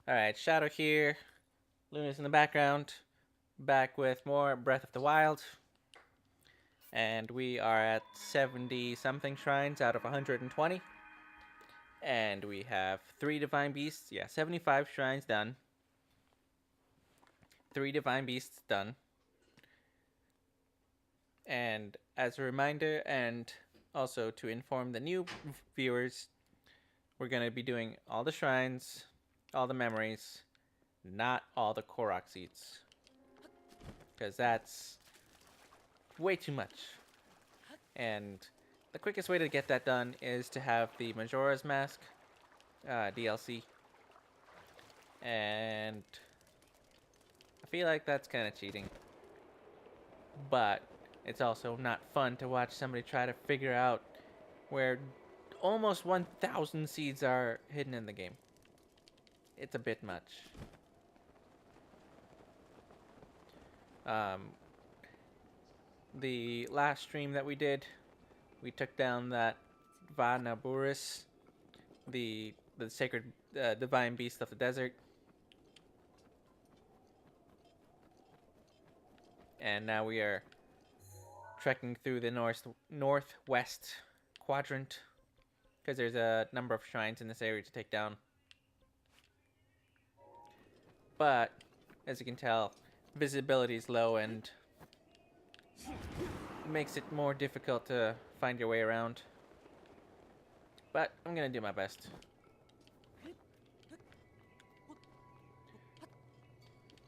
Alright, Shadow here. Luna's in the background. Back with more Breath of the Wild. And we are at 70 something shrines out of 120. And we have 3 Divine Beasts. Yeah, 75 shrines done. 3 Divine Beasts done. And as a reminder, and also to inform the new viewers, we're going to be doing all the shrines, all the memories, not all the Korok seeds. Because that's way too much. And the quickest way to get that done is to have the Majora's Mask DLC. And I feel like that's kind of cheating. But it's also not fun to watch somebody try to figure out where almost 1,000 seeds are hidden in the game. It's a bit much. The last stream that we did, we took down that Vanaburis, the sacred divine beast of the desert. And now we are trekking through the northwest quadrant because there's a number of shrines in this area to take down. But as you can tell, visibility is low and makes it more difficult to find your way around. But I'm gonna do my best.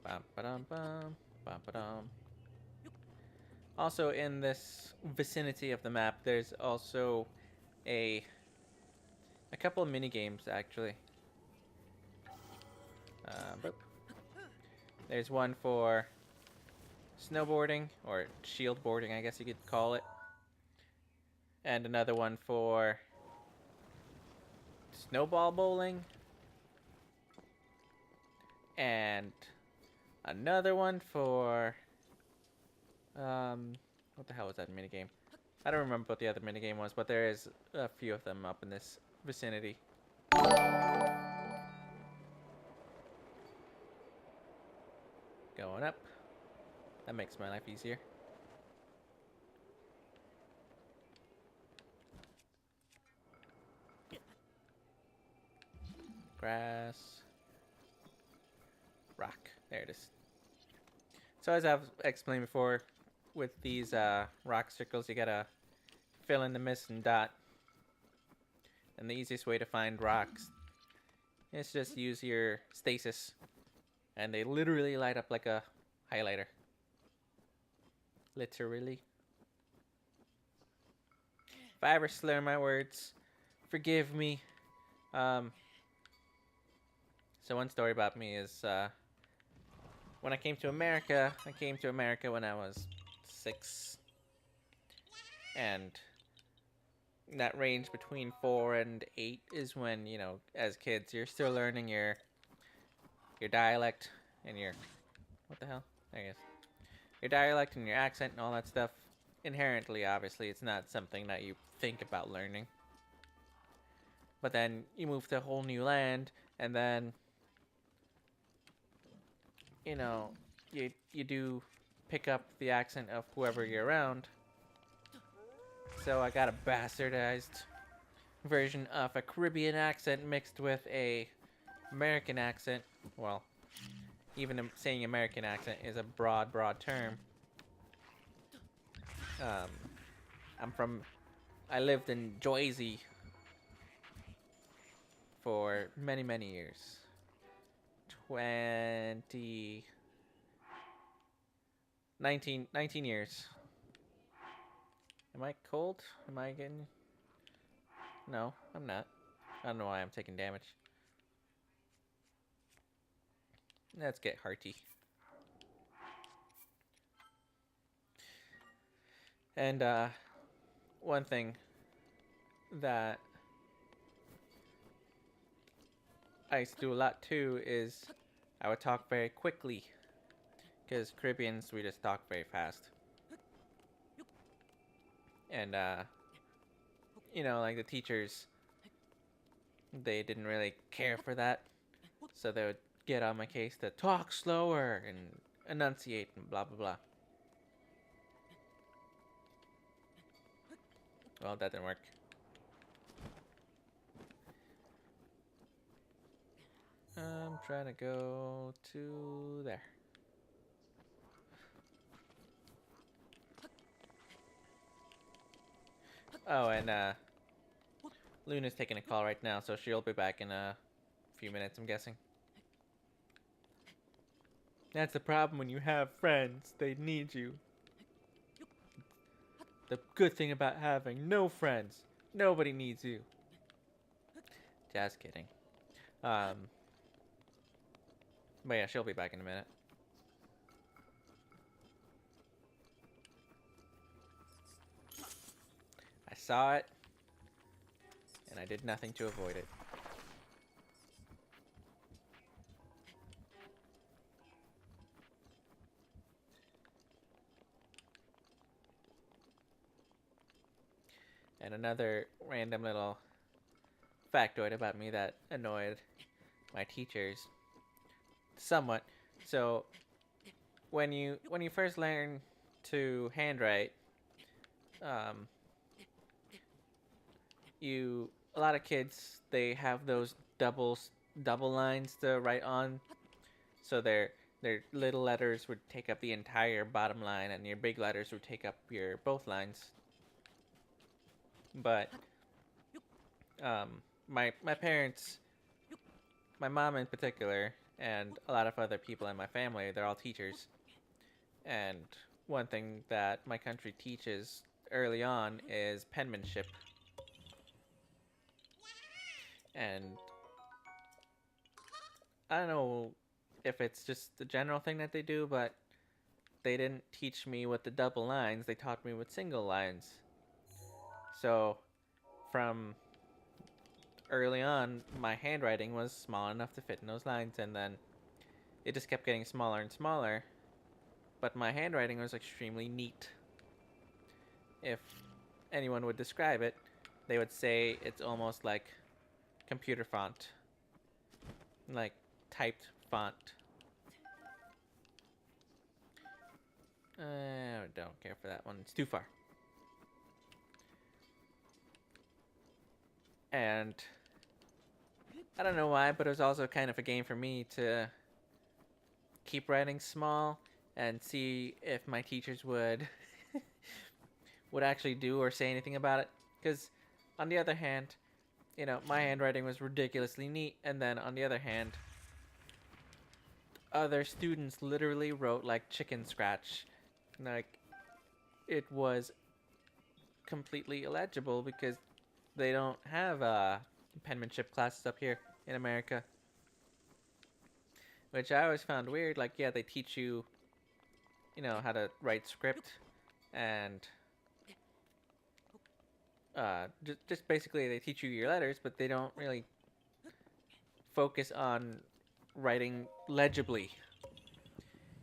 Bum, ba-dum, bum, bum, ba-dum. Also, in this vicinity of the map, there's also a couple of mini games actually. There's one for snowboarding or shield boarding, I guess you could call it, and another one for snowball bowling, and another one for what the hell was that minigame? I don't remember what the other minigame was, but there is a few of them up in this vicinity. Going up. That makes my life easier. Grass. Rock. There it is. So as I've explained before, with these rock circles, you gotta fill in the missing dot. And the easiest way to find rocks is just use your stasis. And they literally light up like a highlighter. Literally. If I ever slur my words, forgive me. So one story about me is when I came to America when I was 6. And that range between 4 and 8 is when, you know, as kids, you're still learning your dialect and your... What the hell? There it is. Your dialect and your accent and all that stuff. Inherently, obviously, it's not something that you think about learning. But then you move to a whole new land, and then, you know, you do pick up the accent of whoever you're around. So I got a bastardized version of a Caribbean accent mixed with a American accent. Well, even saying American accent is a broad term. I lived in Jersey for many years. 19 years. Am I cold? Am I getting... No, I'm not. I don't know why I'm taking damage. Let's get hearty. And one thing that I used to do a lot too is I would talk very quickly, because Caribbeans, we just talk very fast. And you know, like the teachers, they didn't really care for that, so they would get on my case to talk slower and enunciate and blah blah blah. Well, that didn't work. I'm trying to go to there. Oh, and Luna's taking a call right now, so she'll be back in a few minutes, I'm guessing. That's the problem when you have friends. They need you. The good thing about having no friends. Nobody needs you. Just kidding. But yeah, she'll be back in a minute. I saw it, and I did nothing to avoid it. And another random little factoid about me that annoyed my teachers somewhat. So when you first learn to handwrite, a lot of kids, they have those double lines to write on, so their little letters would take up the entire bottom line, and your big letters would take up your both lines. But my parents, my mom in particular, and a lot of other people in my family, they're all teachers. And one thing that my country teaches early on is penmanship. And I don't know if it's just the general thing that they do, but they didn't teach me with the double lines, they taught me with single lines. So from early on, my handwriting was small enough to fit in those lines, and then it just kept getting smaller and smaller. But my handwriting was extremely neat. If anyone would describe it, they would say it's almost like computer font. Like typed font. I don't care for that one. It's too far. And I don't know why, but it was also kind of a game for me to keep writing small and see if my teachers would actually do or say anything about it. Because on the other hand, you know, my handwriting was ridiculously neat, and then on the other hand, other students literally wrote like chicken scratch. Like, it was completely illegible because they don't have penmanship classes up here in America. Which I always found weird. Like, yeah, they teach you, you know, how to write script and just basically they teach you your letters, but they don't really focus on writing legibly.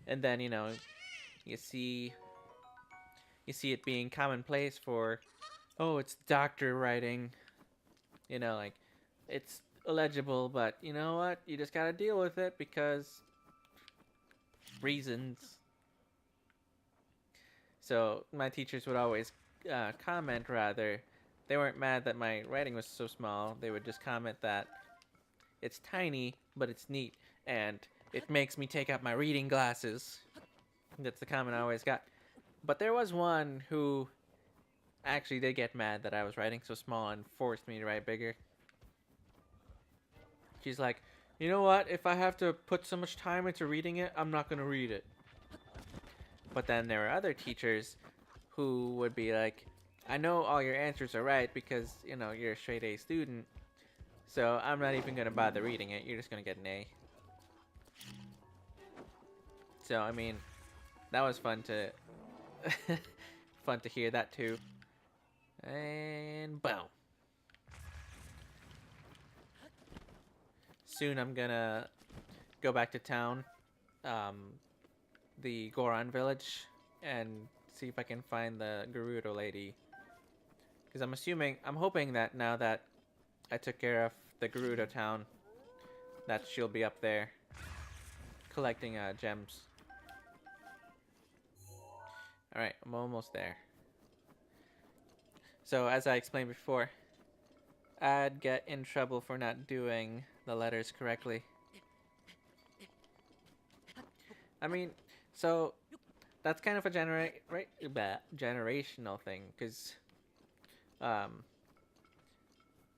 And then, you know, you see it being commonplace for, oh, it's doctor writing. You know, like, it's illegible, but you know what? You just gotta deal with it because reasons. So my teachers would always comment, rather. They weren't mad that my writing was so small. They would just comment that it's tiny, but it's neat, and it makes me take out my reading glasses. That's the comment I always got. But there was one who actually did get mad that I was writing so small and forced me to write bigger. She's like, you know what? If I have to put so much time into reading it, I'm not going to read it. But then there were other teachers who would be like, I know all your answers are right because, you know, you're a straight A student. So I'm not even going to bother reading it. You're just going to get an A. So, I mean, that was fun to hear that too. And boom. Soon I'm gonna go back to town, the Goron village, and see if I can find the Gerudo lady. Because I'm hoping that now that I took care of the Gerudo town, that she'll be up there. collecting gems. Alright, I'm almost there. So, as I explained before, I'd get in trouble for not doing the letters correctly. I mean, so that's kind of a generational thing, because um,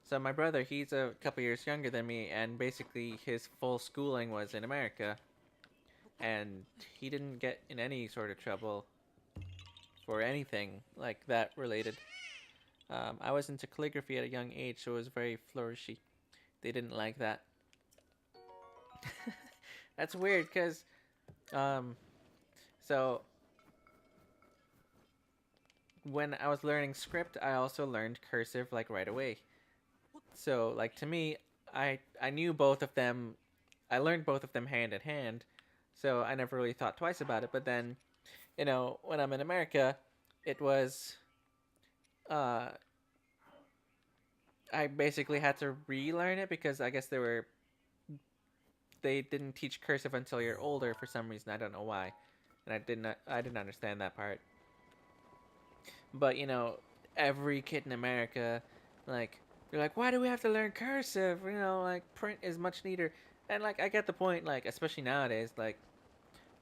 so my brother, he's a couple years younger than me, and basically his full schooling was in America, and he didn't get in any sort of trouble for anything like that related. I was into calligraphy at a young age, so it was very flourishy. They didn't like that. That's weird, because um, so when I was learning script, I also learned cursive like right away. So like to me, I knew both of them. I learned both of them hand in hand. So I never really thought twice about it. But then, when I'm in America, it was uh I basically had to relearn it because I guess they didn't teach cursive until you're older for some reason. I don't know why. And I didn't understand that part. But every kid in America, like, they're like, why do we have to learn cursive? Like, print is much neater. And like, I get the point. Like, especially nowadays, like,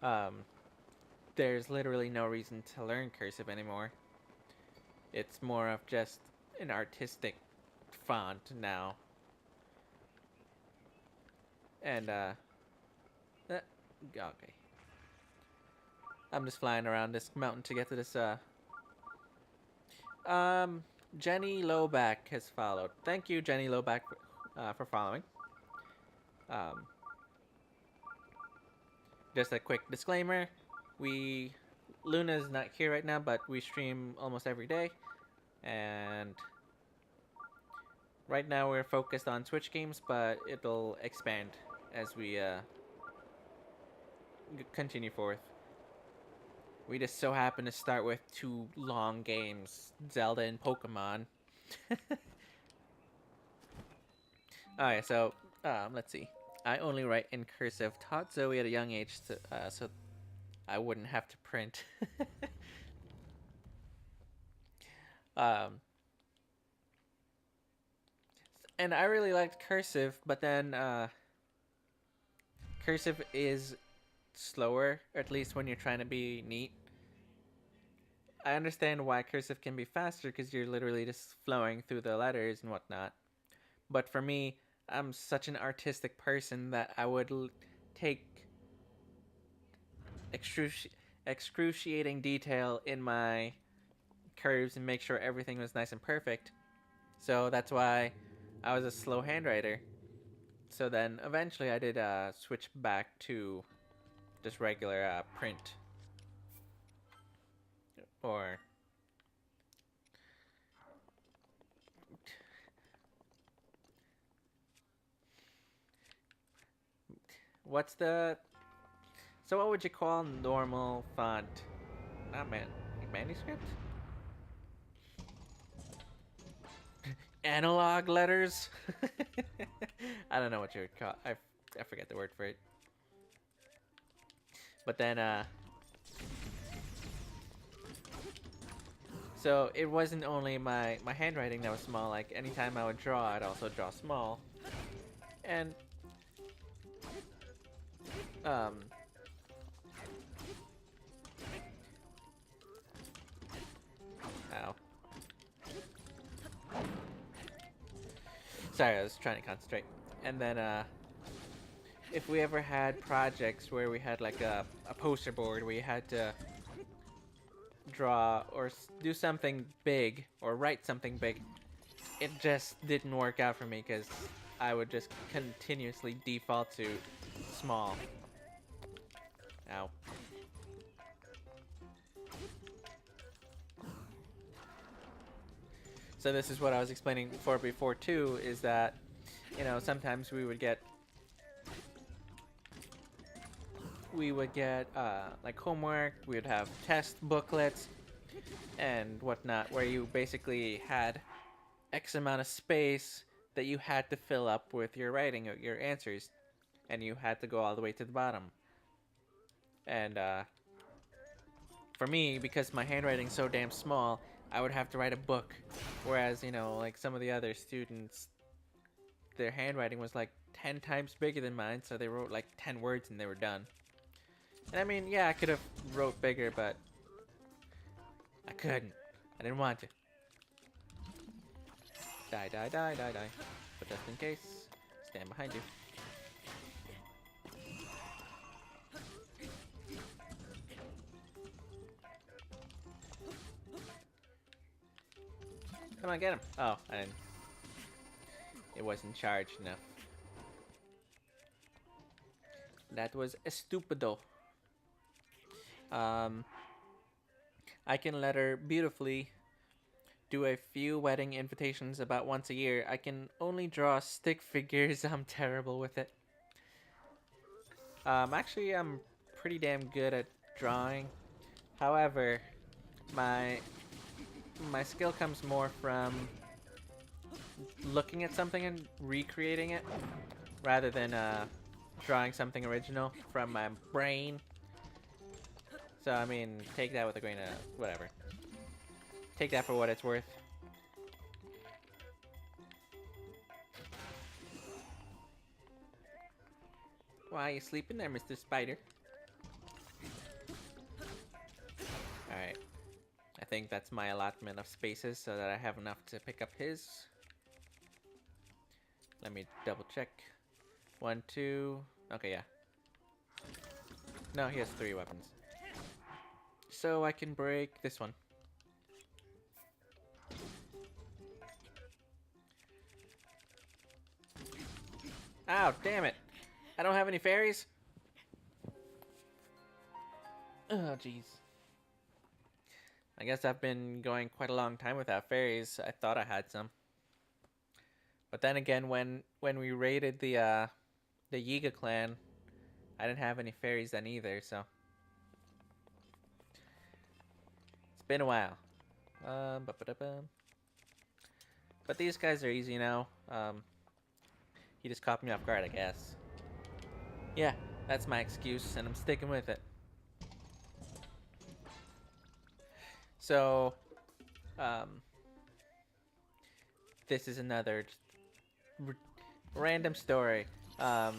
um, there's literally no reason to learn cursive anymore. It's more of just an artistic font now. And okay. I'm just flying around this mountain to get to this Um, Jenny Lowback has followed. Thank you, Jenny Lowback, for following. Um, just a quick disclaimer: Luna's not here right now, but we stream almost every day, and right now we're focused on Switch games, but it'll expand as we continue forth. We just so happen to start with two long games, Zelda and Pokemon. Alright, so let's see. I only write in cursive. Taught Zoe at a young age, so I wouldn't have to print. um, and I really liked cursive, but then cursive is slower, or at least when you're trying to be neat. I understand why cursive can be faster because you're literally just flowing through the letters and whatnot. But for me, I'm such an artistic person that I would take excruciating detail in my curves and make sure everything was nice and perfect. So that's why I was a slow handwriter. So then eventually I did switch back to just regular print. Or what's the... So what would you call normal font? Not manuscript? Analog letters? I don't know what you would call... I forget the word for it. But then, so it wasn't only my handwriting that was small. Like, anytime I would draw, I'd also draw small. And, ow. Sorry, I was trying to concentrate. And then, if we ever had projects where we had like a poster board where you had to draw or do something big or write something big, it just didn't work out for me because I would just continuously default to small. Ow. So this is what I was explaining before too, is that, sometimes we would get like homework, we would have test booklets and whatnot, where you basically had X amount of space that you had to fill up with your writing, your answers, and you had to go all the way to the bottom. And for me, because my handwriting's so damn small, I would have to write a book. Whereas, you know, like some of the other students, their handwriting was like 10 times bigger than mine, so they wrote like 10 words and they were done. And I mean, yeah, I could have wrote bigger, but I couldn't. I didn't want to. Die, die, die, die, die. But just in case, stand behind you. Come on, get him. Oh, I didn't. It wasn't charged enough. That was estupido. I can letter beautifully, do a few wedding invitations about once a year. I can only draw stick figures. I'm terrible with it. Actually, I'm pretty damn good at drawing. However, my skill comes more from looking at something and recreating it rather than drawing something original from my brain. So I mean, take that with a grain of whatever. Take that for what it's worth. Why are you sleeping there, Mr. Spider? Alright. I think that's my allotment of spaces so that I have enough to pick up his. Let me double check. 1, 2. Okay, yeah. No, he has 3 weapons. So I can break this one. Ow, damn it. I don't have any fairies? Oh, jeez. I guess I've been going quite a long time without fairies. I thought I had some. But then again, when we raided the Yiga clan, I didn't have any fairies then either, so. It's been a while. But these guys are easy now. He just caught me off guard, I guess. Yeah, that's my excuse, and I'm sticking with it. So, this is another random story. Back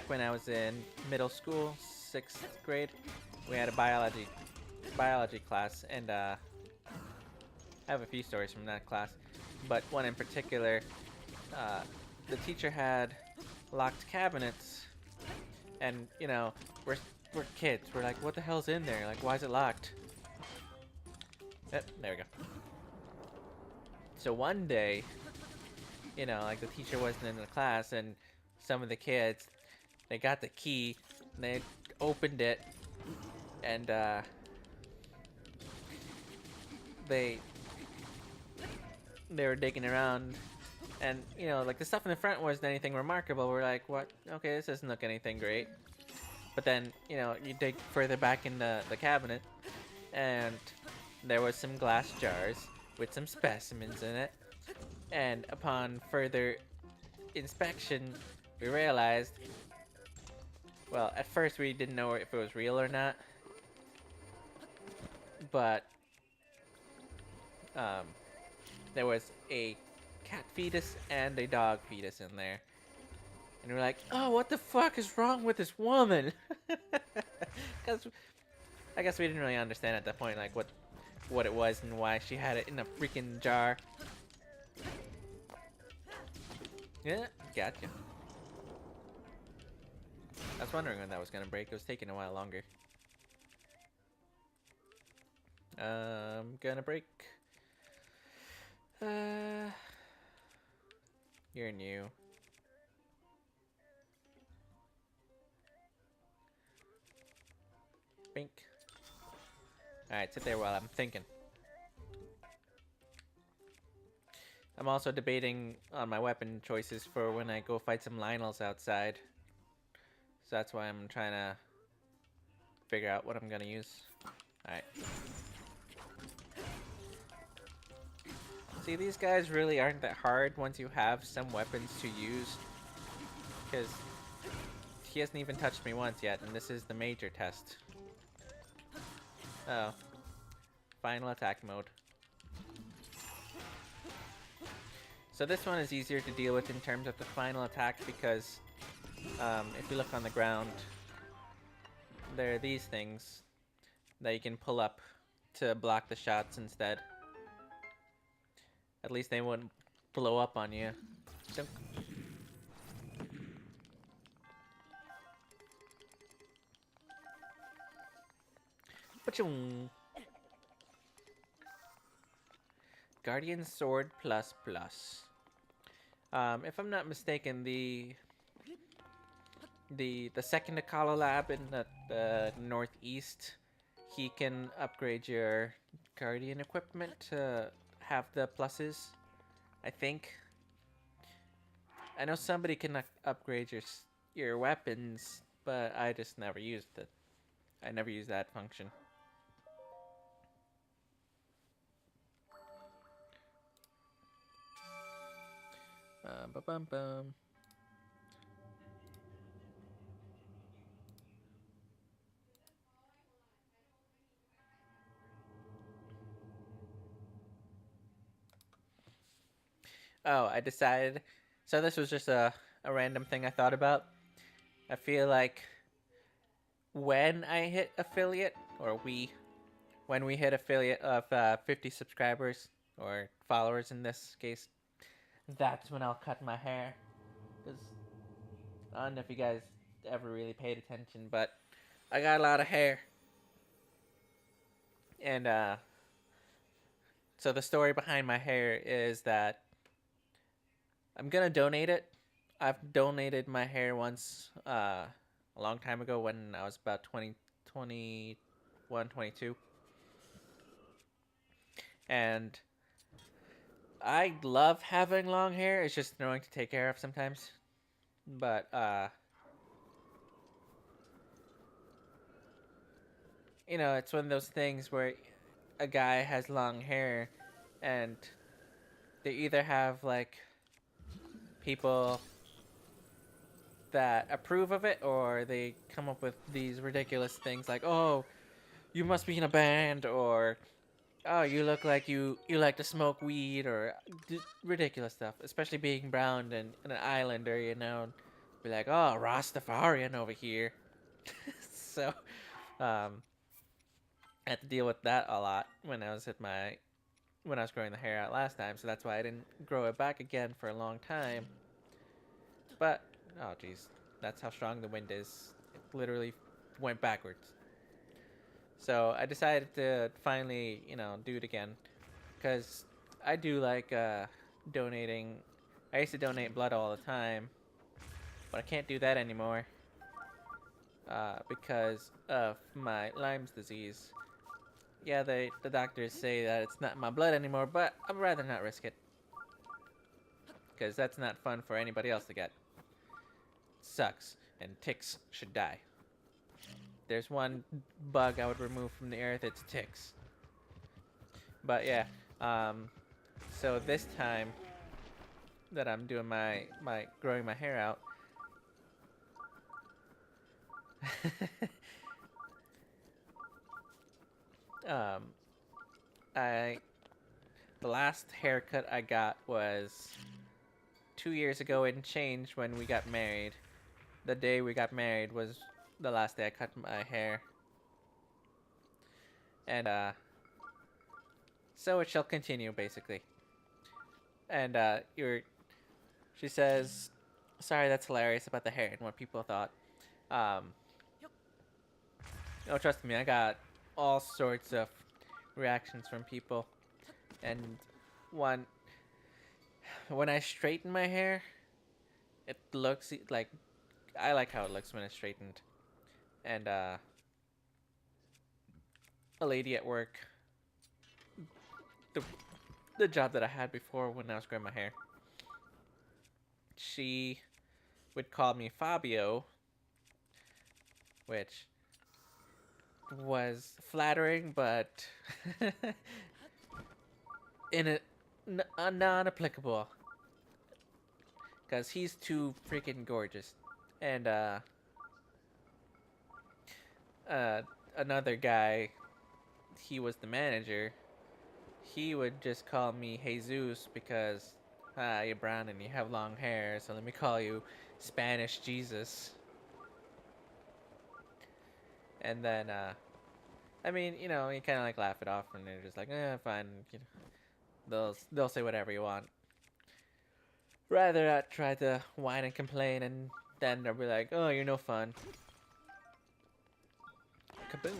when I was in middle school, 6th grade, we had a biology class, and I have a few stories from that class, but one in particular, the teacher had locked cabinets, and you know, we're kids. We're like, what the hell's in there? Like, why is it locked? Yep, there we go. So one day, you know, like the teacher wasn't in the class, and some of the kids, they got the key, and they opened it, and they were digging around, and you know, like the stuff in the front wasn't anything remarkable. We're like, what? Okay, this doesn't look anything great. But then, you know, you dig further back in the cabinet, and there was some glass jars with some specimens in it. And upon further inspection, we realized, well, at first we didn't know if it was real or not, but there was a cat fetus and a dog fetus in there. And we're like, oh, what the fuck is wrong with this woman? Because I guess we didn't really understand at that point, like, what it was and why she had it in a freaking jar. Yeah, gotcha. I was wondering when that was gonna break. It was taking a while longer. Gonna break. You're new. Bink. Alright, sit there while I'm thinking. I'm also debating on my weapon choices for when I go fight some Lionels outside. So that's why I'm trying to figure out what I'm gonna use. Alright. See, these guys really aren't that hard once you have some weapons to use. Because, he hasn't even touched me once yet, and this is the major test. Oh. Final attack mode. So this one is easier to deal with in terms of the final attack because if you look on the ground, there are these things that you can pull up to block the shots instead. At least they wouldn't blow up on you. Dunk. Ba-chung. Guardian Sword plus plus. If I'm not mistaken, the second Akala lab in the northeast, he can upgrade your Guardian equipment to have the pluses. I think. I know somebody can upgrade your weapons, but I just never used it. I never used that function. Ba-bum-bum. Oh, I decided. So this was just a random thing I thought about. I feel like when I hit affiliate, or when we hit affiliate of 50 subscribers, or followers in this case, that's when I'll cut my hair. Because I don't know if you guys ever really paid attention, but I got a lot of hair. And so the story behind my hair is that I'm gonna donate it. I've donated my hair once a long time ago when I was about 20, 21, 22. And I love having long hair. It's just annoying to take care of sometimes. But you know, it's one of those things where a guy has long hair and they either have like people that approve of it, or they come up with these ridiculous things like, oh, you must be in a band, or oh, you look like you like to smoke weed, or ridiculous stuff, especially being brown and an islander, you know. Be like, oh, Rastafarian over here. So I had to deal with that a lot when I was growing the hair out last time, so that's why I didn't grow it back again for a long time. But oh geez, that's how strong the wind is. It literally went backwards. So I decided to finally, you know, do it again, because I do like donating. I used to donate blood all the time, but I can't do that anymore because of my Lyme's disease. Yeah, the doctors say that it's not my blood anymore, but I'd rather not risk it, because that's not fun for anybody else to get. Sucks, and ticks should die. There's one bug I would remove from the earth, it's ticks. But yeah, so this time that I'm doing my growing my hair out, the last haircut I got was 2 years ago and change when we got married. The day we got married was the last day I cut my hair. And so it shall continue, basically. And she says, sorry, that's hilarious about the hair and what people thought. No, trust me, I got all sorts of reactions from people. And when I straighten my hair, it looks like, I like how it looks when it's straightened. And a lady at work, the job that I had before when I was growing my hair, she would call me Fabio, which was flattering, but in a non-applicable, because he's too freaking gorgeous. And uh, another guy, he was the manager. He would just call me Jesus because you're brown and you have long hair, so let me call you Spanish Jesus. And then, I mean, you know, you kind of like laugh it off, and they're just like, fine. You know, they'll say whatever you want. Rather not try to whine and complain, and then they'll be like, oh, you're no fun. Kaboom.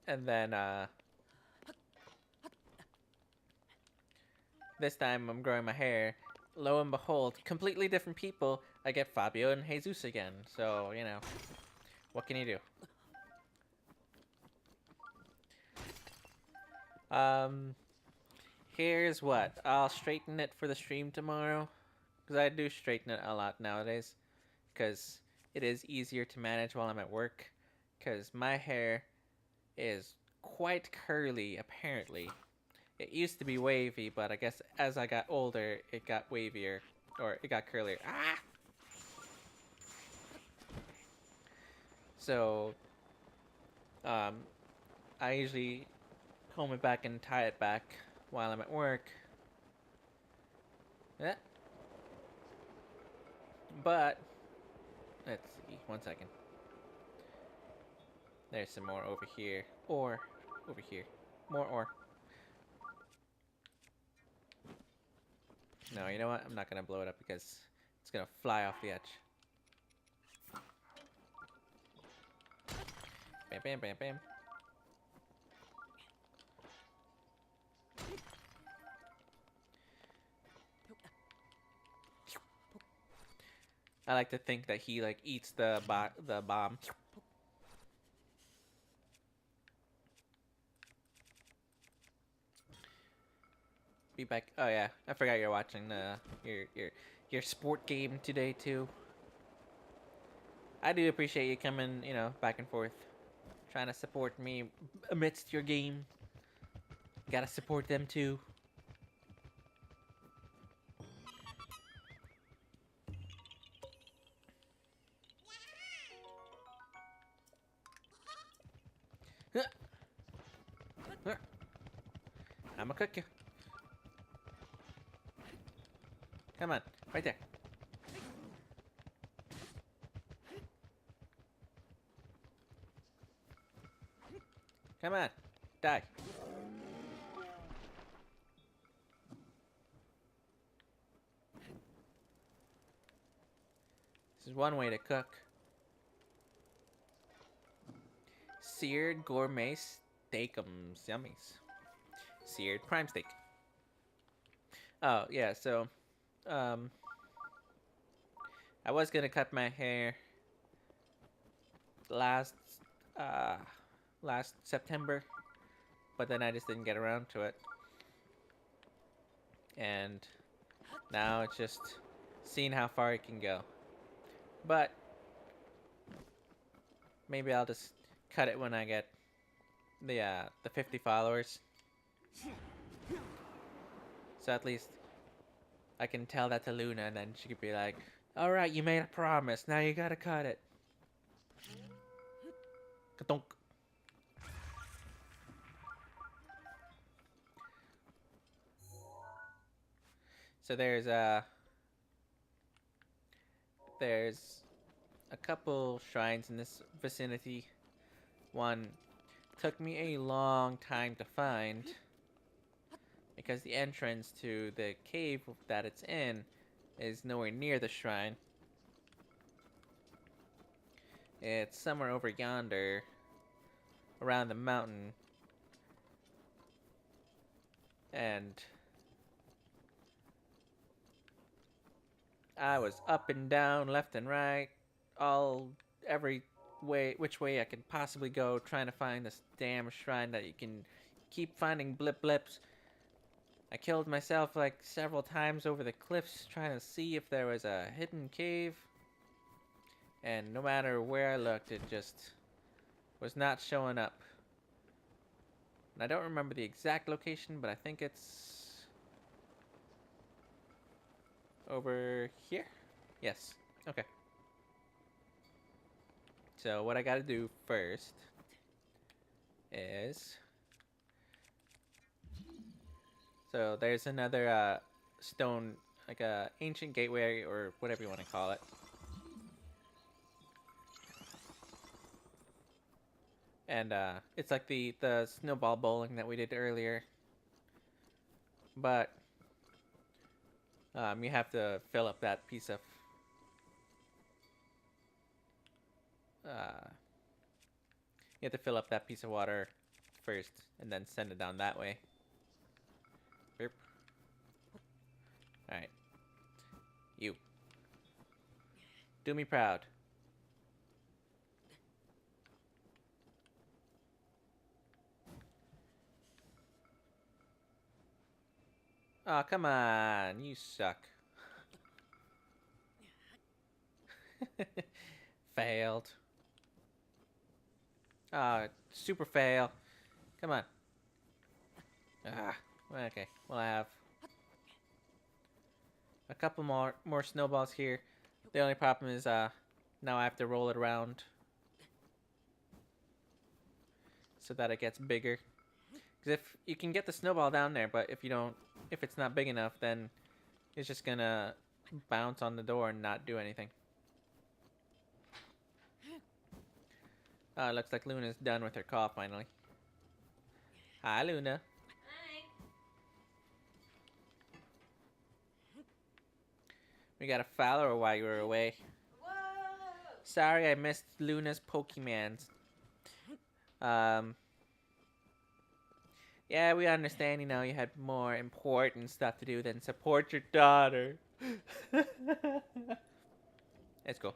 And then, this time I'm growing my hair. Lo and behold, completely different people. I get Fabio and Jesus again. So, you know, what can you do? Here's what. I'll straighten it for the stream tomorrow. Because I do straighten it a lot nowadays. Because it is easier to manage while I'm at work. Because my hair is quite curly, apparently. It used to be wavy, but I guess as I got older, it got wavier. Or it got curlier. Ah! So, um, I usually comb it back and tie it back while I'm at work. Yeah. But, let's see, 1 second. There's some more over here. Or, over here. More or. No, you know what? I'm not gonna blow it up because it's gonna fly off the edge. Bam, bam, bam, bam. I like to think that he like eats the bomb. Be back. Oh yeah, I forgot you're watching your sport game today too. I do appreciate you coming, you know, back and forth, trying to support me amidst your game. Gotta support them too. I'ma cook you. Come on, right there. Come on, die. This is one way to cook. Seared gourmet steakums, yummies. Seared prime steak. Oh yeah, so um, I was gonna cut my hair last uh last September, but then I just didn't get around to it. And now it's just seeing how far it can go. But maybe I'll just cut it when I get the 50 followers. So at least I can tell that to Luna, and then she could be like, "All right, you made a promise. Now you gotta cut it." Ka-donk. So there's a couple shrines in this vicinity. One took me a long time to find because the entrance to the cave that it's in is nowhere near the shrine. It's somewhere over yonder around the mountain. And I was up and down, left and right, every which way I could possibly go, trying to find this damn shrine that you can keep finding blips. I killed myself like several times over the cliffs trying to see if there was a hidden cave. And no matter where I looked, it just was not showing up. And I don't remember the exact location, but I think it's over here? Yes. Okay. So what I gotta do first is... So there's another stone, like a ancient gateway or whatever you want to call it. And it's like the snowball bowling that we did earlier. But you have to fill up that piece of... you have to fill up that piece of water first and then send it down that way. Burp. Alright. You. Do me proud. Oh, come on. You suck. Failed. Super fail. Come on. Okay. Well, I have a couple more snowballs here. The only problem is now I have to roll it around so that it gets bigger. Because if you can get the snowball down there, but if it's not big enough, then it's just gonna bounce on the door and not do anything. Looks like Luna's done with her call finally. Hi, Luna. Hi. We got a follower while you were away. Whoa! Sorry I missed Luna's Pokemans. Yeah, we understand, you had more important stuff to do than support your daughter. It's cool.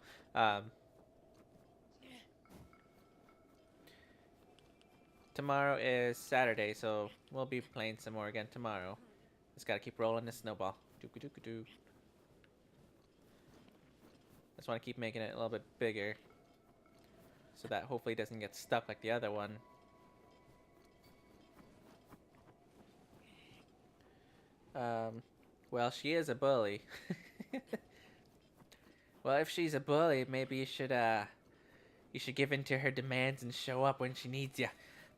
Tomorrow is Saturday, so we'll be playing some more again tomorrow. Just gotta keep rolling this snowball. Doo-ka-doo-ka-doo. Just want to keep making it a little bit bigger so that hopefully it doesn't get stuck like the other one. Well, she is a bully. Well, if she's a bully, maybe you should give in to her demands and show up when she needs you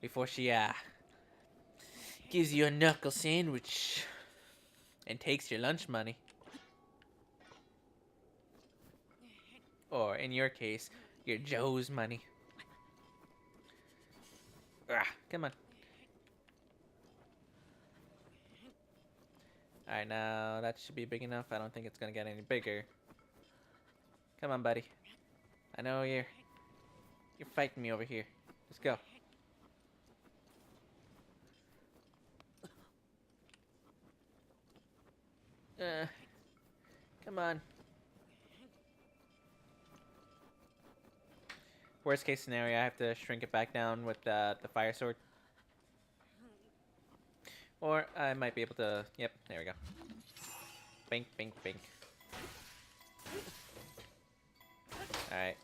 before she gives you a knuckle sandwich and takes your lunch money. Or in your case, your Joe's money. Come on. Alright, now that should be big enough. I don't think it's gonna get any bigger. Come on, buddy. I know you're fighting me over here. Let's go. Come on. Worst case scenario, I have to shrink it back down with the fire sword. Or I might be able to... Yep, there we go. Bink, bink, bink. Alright.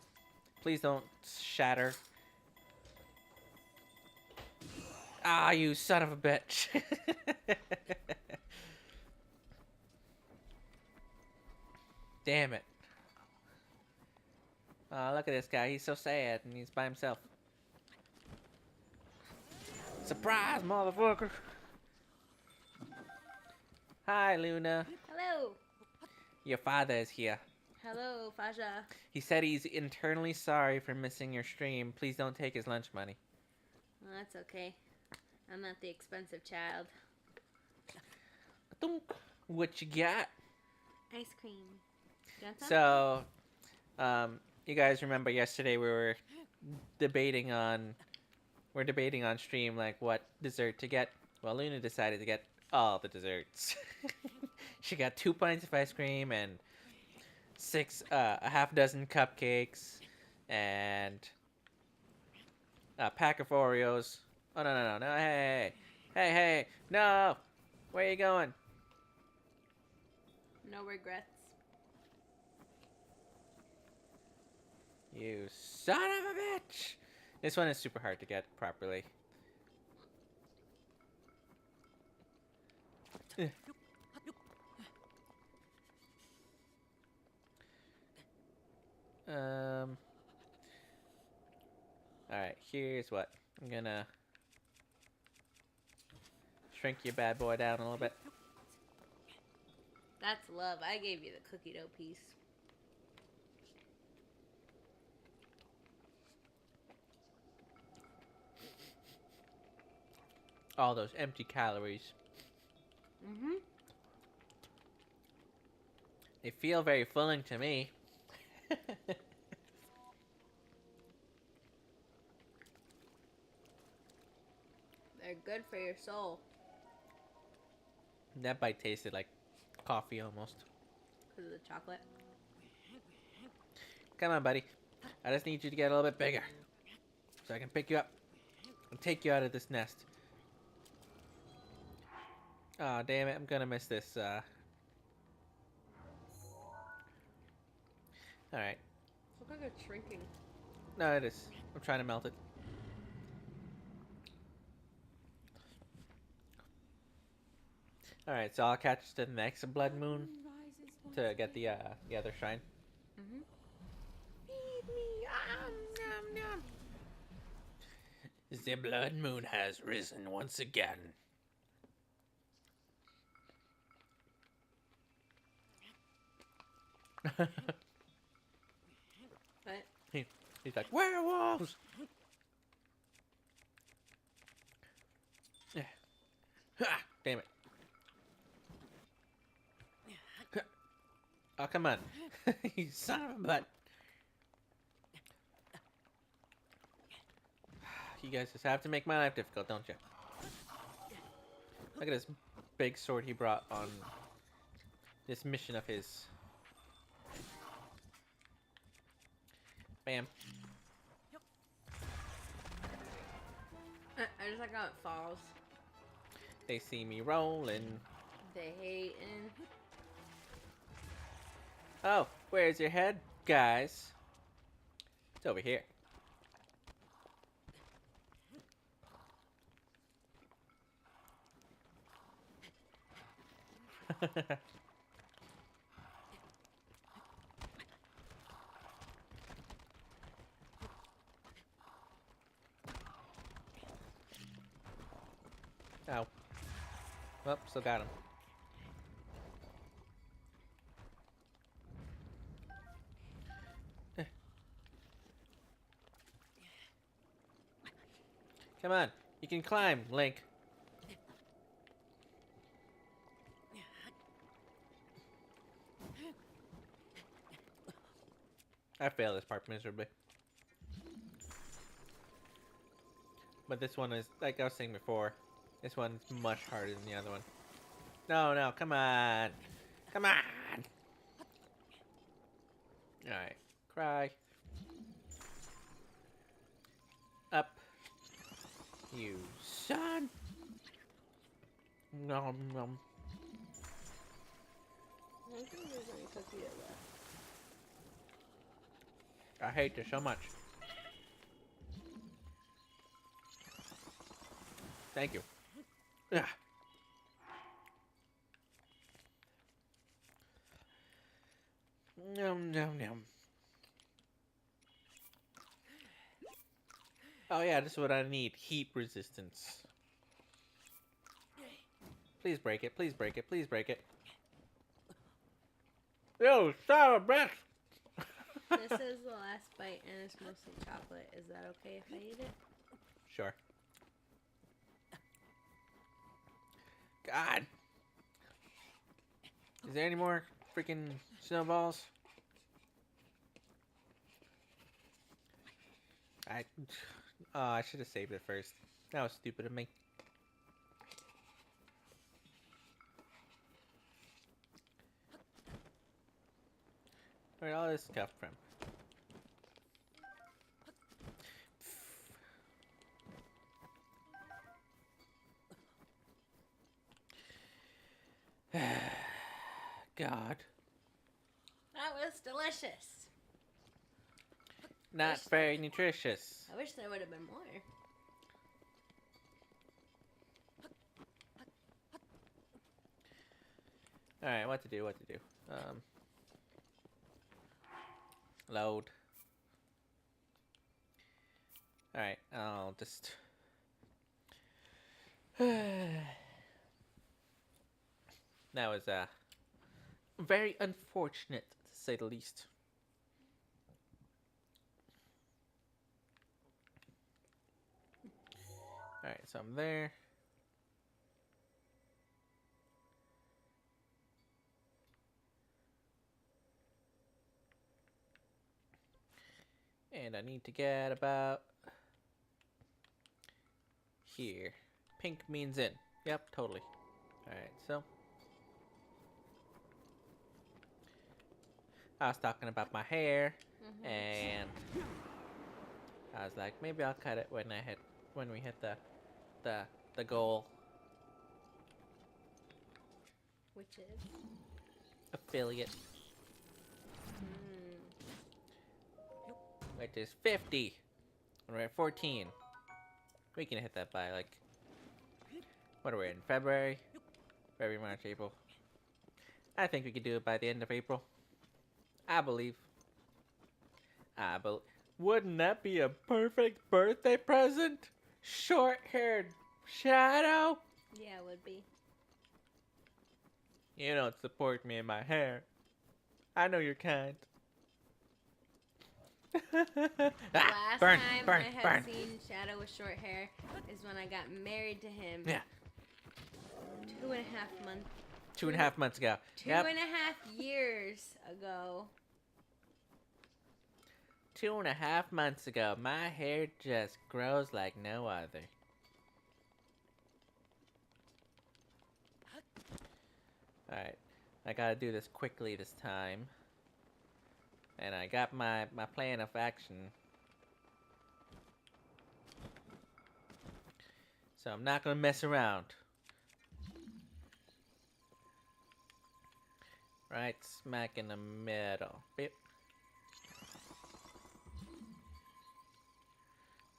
Please don't shatter. Ah, you son of a bitch. Damn it. Oh, look at this guy. He's so sad and he's by himself. Surprise, motherfucker. Hi, Luna. Hello. Your father is here. Hello, Faja. He said he's internally sorry for missing your stream. Please don't take his lunch money. Well, that's okay. I'm not the expensive child. What you got? Ice cream. You want some? So, you guys remember yesterday we were debating on stream like what dessert to get. Well, Luna decided to get all the desserts. She got 2 pints of ice cream and a half dozen cupcakes and a pack of Oreos. Oh no! Hey! No! Where are you going? No regrets. You son of a bitch! This one is super hard to get properly. Alright, here's what. I'm gonna shrink your bad boy down a little bit. That's love. I gave you the cookie dough piece. All those empty calories. Mm-hmm. They feel very filling to me. They're good for your soul. That bite tasted like coffee almost. Because of the chocolate. Come on, buddy. I just need you to get a little bit bigger. So I can pick you up and take you out of this nest. Aw, oh, damn it. I'm gonna miss this. Alright. Look like it's shrinking. No, it is. I'm trying to melt it. Alright, so I'll catch the next blood moon to get the other shrine. Mm-hmm. Feed me! Nom, nom. The blood moon has risen once again. What? He's like, werewolves! Ha! Damn it. Oh, come on. You son of a butt. You guys just have to make my life difficult, don't you? Look at this big sword he brought on this mission of his. Bam. I just like how it falls. They see me rolling. They hating. Oh, where's your head, guys? It's over here. Ow. Well, still got him. Come on, you can climb, Link. I failed this part miserably. But this one is, like I was saying before, this one's much harder than the other one. No, no, come on. Come on! Alright, cry. Up. You son! Nom nom. I don't think there's any cookie dough left. I hate this so much. Thank you. Ugh. Nom nom nom. Oh yeah, this is what I need. Heat resistance. Please break it, please break it, please break it. Yo, son of a bitch! This is the last bite and it's mostly chocolate. Is that okay if I eat it? Sure. God. Is there any more freaking snowballs? I should have saved it first. That was stupid of me. Where'd all this stuff from? God. That was delicious. Not very nutritious. I wish there would have been more. Alright, what to do, Load. Alright, I'll just... That was, very unfortunate, to say the least. Alright, so I'm there. And I need to get about here. Pink means in. Yep, totally. Alright, so I was talking about my hair, and I was like, maybe I'll cut it when we hit the goal. Which is? Affiliate. Which is 50. We're at 14. We can hit that by, like, what are we in? February? February, March, April. I think we could do it by the end of April. I believe. Wouldn't that be a perfect birthday present? Short-haired Shadow? Yeah, it would be. You don't support me in my hair. I know you're kind. Last time I had seen Shadow with short hair is when I got married to him. Yeah. 2.5 months. 2.5 months ago. 2.5 years ago. 2.5 months ago. My hair just grows like no other. Alright. I gotta do this quickly this time. And I got my plan of action. So I'm not gonna mess around. Right smack in the middle. Beep.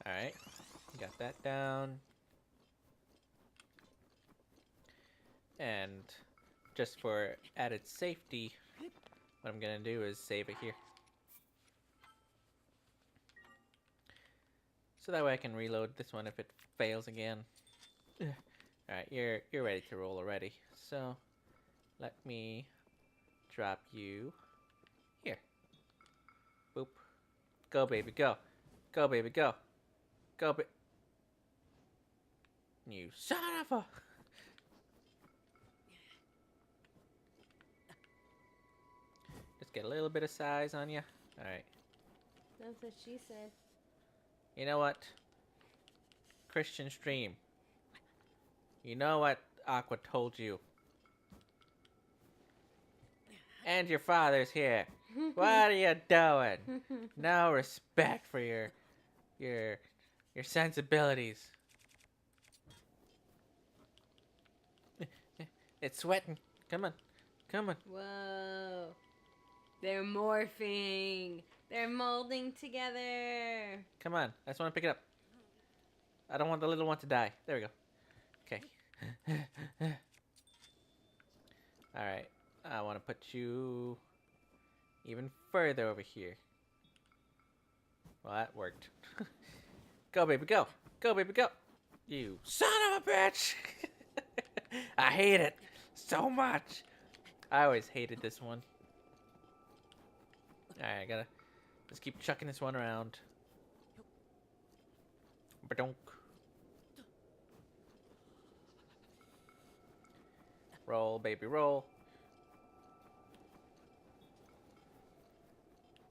Alright. Got that down. And just for added safety, what I'm gonna do is save it here. So that way I can reload this one if it fails again. Alright, you're ready to roll already. So let me drop you here. Boop. Go baby, go. Go baby, go. Go You son of a... Just get a little bit of size on you. Alright. That's what she said. You know what? Christian stream. You know what Aqua told you. And your father's here. What are you doing? No respect for your sensibilities. It's sweating. Come on. Come on. Whoa. They're morphing. They're molding together. Come on. I just want to pick it up. I don't want the little one to die. There we go. Okay. Alright. I want to put you even further over here. Well, that worked. Go, baby, go. Go, baby, go. You son of a bitch. I hate it so much. I always hated this one. Alright, I gotta just keep chucking this one around. Ba-donk. Roll, baby, roll.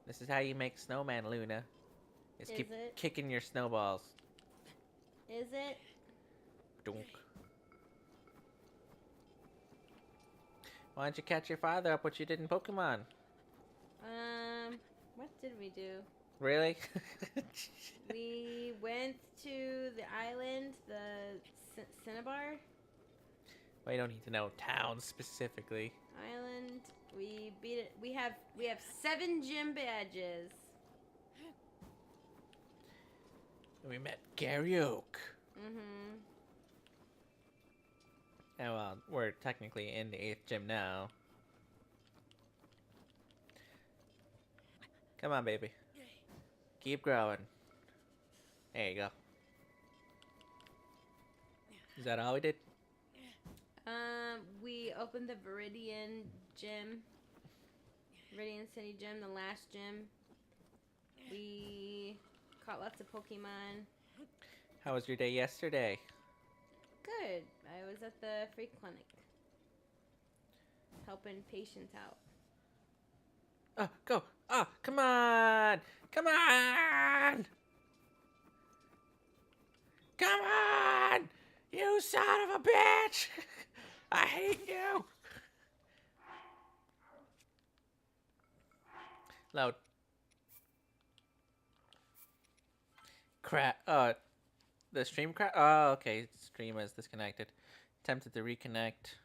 This is how you make snowman, Luna. Just keep kicking your snowballs. Is it? Donk. Why don't you catch your father up what you did in Pokemon? What did we do? Really? We went to the island, the Cinnabar. Well, you don't need to know towns specifically. Island. We beat it. We have 7 gym badges. We met Gary Oak. Mm-hmm. And well, we're technically in the 8th gym now. Come on, baby. Keep growing. There you go. Is that all we did? We opened the Viridian Gym. Viridian City Gym, the last gym. We caught lots of Pokemon. How was your day yesterday? Good. I was at the free clinic. Helping patients out. Oh, go! Oh, come on! Come on! Come on! You son of a bitch! I hate you! Loud. Crap. The stream crap? Oh, okay. Stream is disconnected. Attempted to reconnect.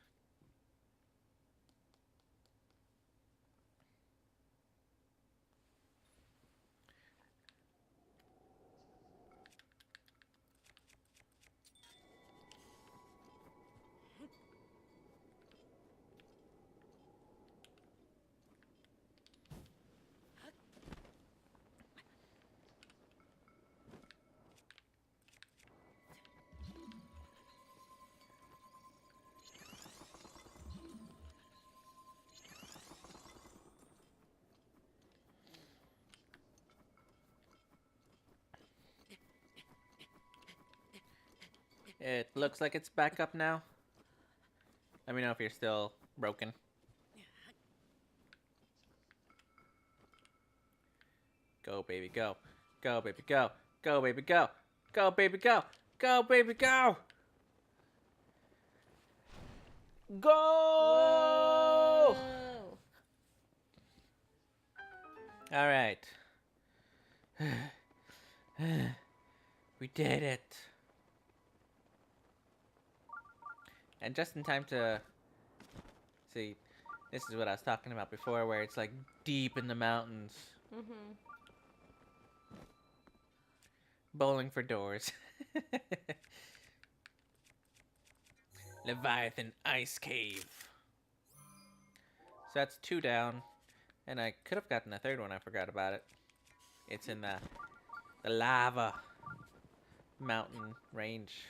It looks like it's back up now. Let me know if you're still broken. Go, baby, go. Go, baby, go. Go, baby, go. Go, baby, go. Go, baby, go. Go! Whoa. All right. We did it. And just in time to see, this is what I was talking about before, where it's like deep in the mountains. Mhm. Bowling for doors. Leviathan Ice Cave. So that's 2 down. And I could have gotten a third one, I forgot about it. It's in the lava mountain range.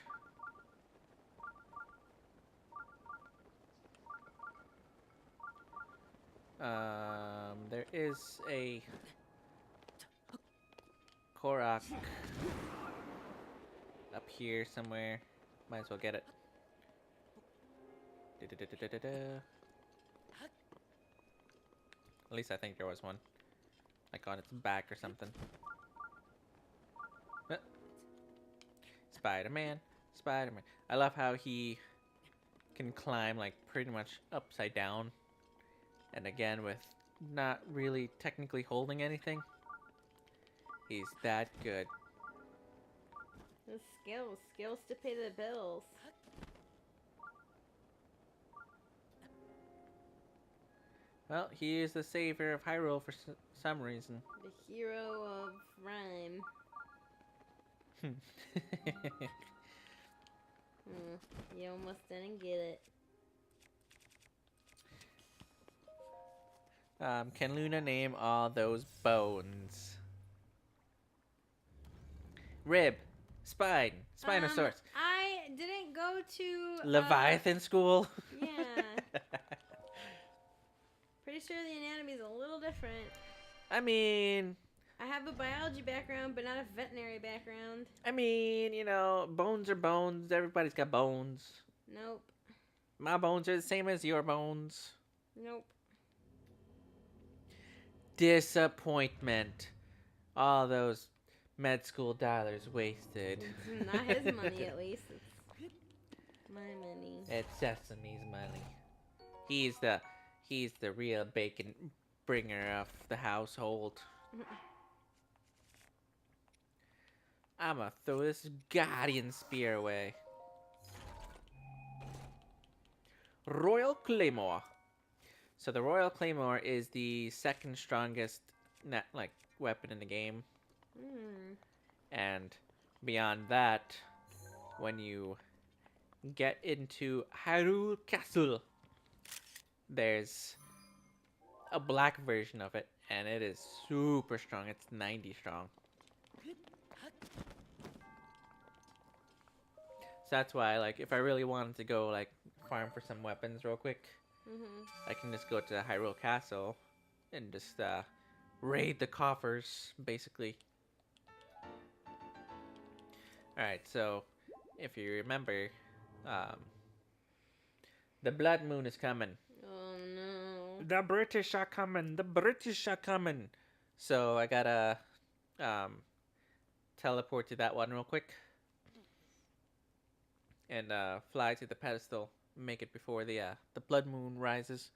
There is a Korok up here somewhere. Might as well get it. At least I think there was one. Like on its back or something. Spider-Man. Spider-Man. I love how he can climb like pretty much upside down. And again with not really technically holding anything. He's that good. The skills to pay the bills. Well, he is the savior of Hyrule for some reason. The hero of rhyme. You almost didn't get it. Can Luna name all those bones? Rib, spine, Spinosaurus. I didn't go to Leviathan school. Yeah. Pretty sure the anatomy is a little different. I mean, I have a biology background, but not a veterinary background. you know, bones are bones. Everybody's got bones. Nope. My bones are the same as your bones. Nope. Disappointment. All those med school dollars wasted. It's not his money, at least. It's my money. It's Sesame's money. He's the real bacon bringer of the household. I'ma throw this guardian spear away. Royal Claymore. So the Royal Claymore is the second strongest weapon in the game. And beyond that, when you get into Hyrule Castle, there's a black version of it, and it is super strong. It's 90 strong. So that's why, like, if I really wanted to go, like, farm for some weapons real quick, I can just go to Hyrule Castle and just raid the coffers, basically. Alright, so if you remember, um, the Blood Moon is coming. Oh no. The British are coming. The British are coming. So I gotta teleport to that one real quick. And fly to the pedestal. Make it before the Blood Moon rises.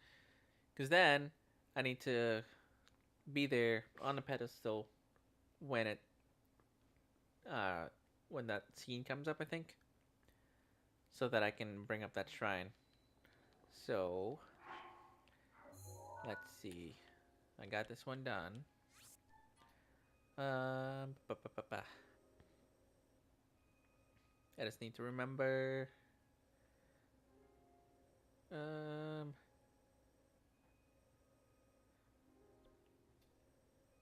Because then I need to be there on the pedestal when it when that scene comes up, I think. So that I can bring up that shrine. So let's see. I got this one done. I just need to remember.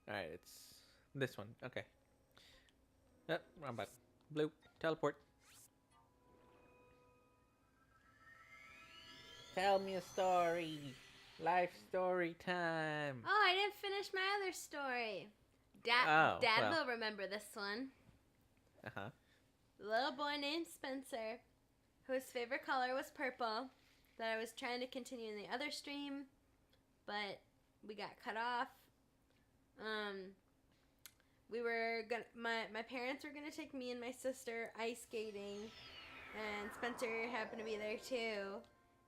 Alright, it's this one. Okay. Yep, wrong button. Blue. Teleport. Tell me a story. Life story time. Oh, I didn't finish my other story. Dad will remember this one. Uh-huh. A little boy named Spencer, whose favorite color was purple, that I was trying to continue in the other stream, but we got cut off. My parents were gonna take me and my sister ice skating, and Spencer happened to be there too.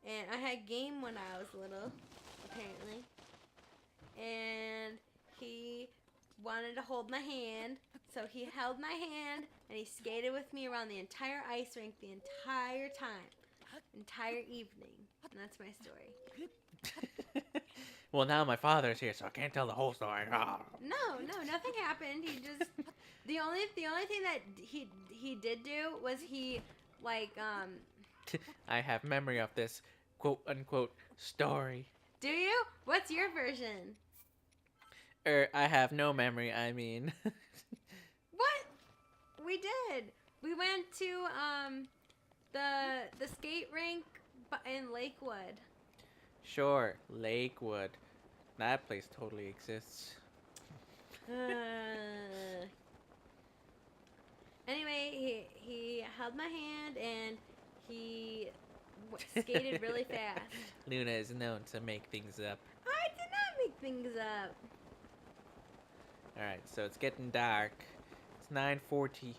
And I had game when I was little, apparently. And he wanted to hold my hand, so he held my hand and he skated with me around the entire ice rink the entire time, entire evening. And that's my story. Well, now my father's here, so I can't tell the whole story. Oh. No, nothing happened. He just the only thing that he did do was he I have memory of this quote unquote story. Do you? What's your version? I have no memory. I mean. What? We did. We went to the skate rink in Lakewood. Sure, Lakewood. That place totally exists. Anyway, he held my hand and he skated really fast. Luna is known to make things up. I did not make things up. Alright, so it's getting dark. It's 9:40,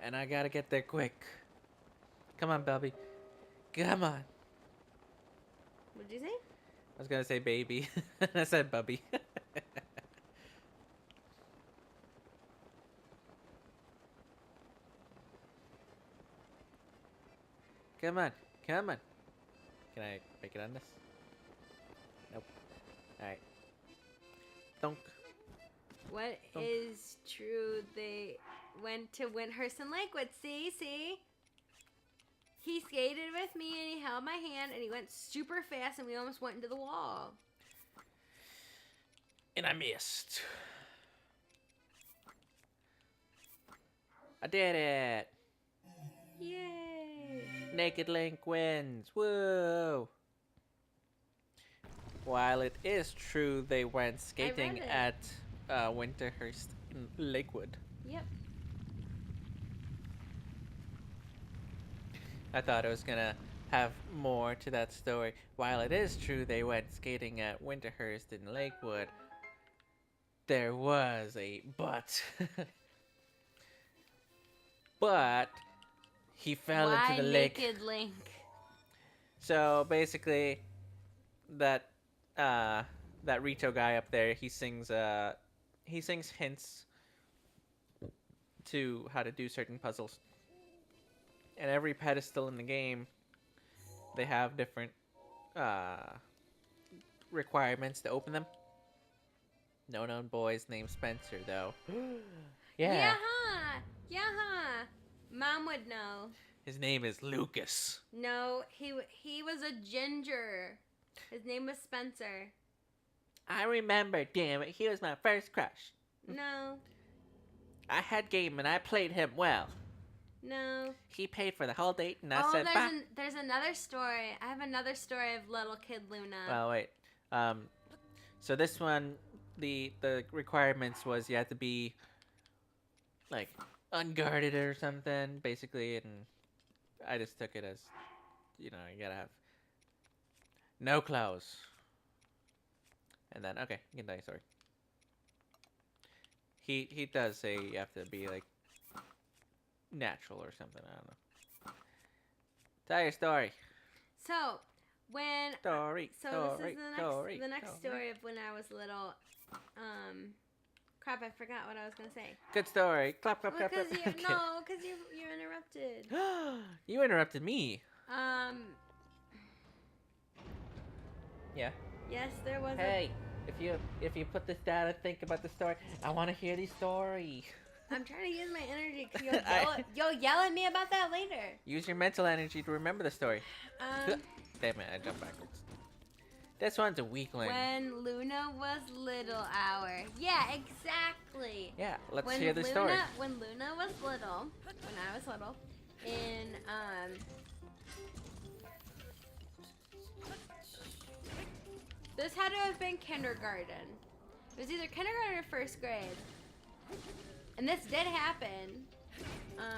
and I gotta get there quick. Come on, Bubby. Come on. What'd you say? I was gonna say baby. I said Bubby. Come on. Come on. Can I make it on this? Nope. Alright. Thunk. What is true? They went to Windhurst and Lakewood. See? He skated with me and he held my hand and he went super fast and we almost went into the wall. And I missed. I did it. Yay. Naked Link wins. Whoa. While it is true they went skating at Winterhurst in Lakewood. Yep. I thought it was gonna have more to that story. While it is true they went skating at Winterhurst in Lakewood, there was a but. But he fell into the lake. Naked Link? So basically, that Rito guy up there, he sings hints to how to do certain puzzles. And every pedestal in the game, they have different requirements to open them. No known boys named Spencer, though. Yeah. Yeah. Mom would know. His name is Lucas. No, he was a ginger. His name was Spencer. I remember, damn it. He was my first crush. No. I had game and I played him well. No. He paid for the whole date, and I Oh, said, "Bye." there's another story. I have another story of little kid Luna. Well, wait. So this one, the requirements was you had to be like unguarded or something, basically, and I just took it as, you gotta have no clothes. And then okay, you can tell your story. He does say you have to be like natural or something. I don't know. Tell your story. So when Story. so story, this is the next story of when I was little. Crap, I forgot what I was gonna say. Good story. Clap, clap, clap, clap. Because you no, because you interrupted. You interrupted me. Yeah. Yes, there was. Hey, if you put this down and think about the story, I want to hear the story. I'm trying to use my energy. You'll yell at me about that later. Use your mental energy to remember the story. Damn it, I jumped backwards. This one's a weakling. When Luna was little, hour. Yeah, exactly. Yeah, let's hear the story. When Luna was little, when I was little, in this had to have been kindergarten. It was either kindergarten or first grade. And this did happen.